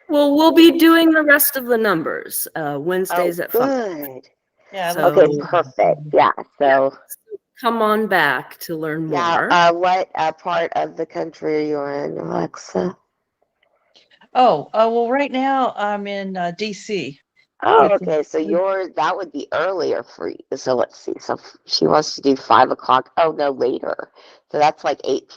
Well, we'll be doing the rest of the numbers Wednesdays at 5. Good. Yeah. So, okay, perfect. Yeah. So come on back to learn more. Yeah. What part of the country are you in, Alexa? Well, right now I'm in DC. Oh, okay. So that would be earlier for you. So let's see. So she wants to do 5 o'clock. Oh no, later. So that's like 8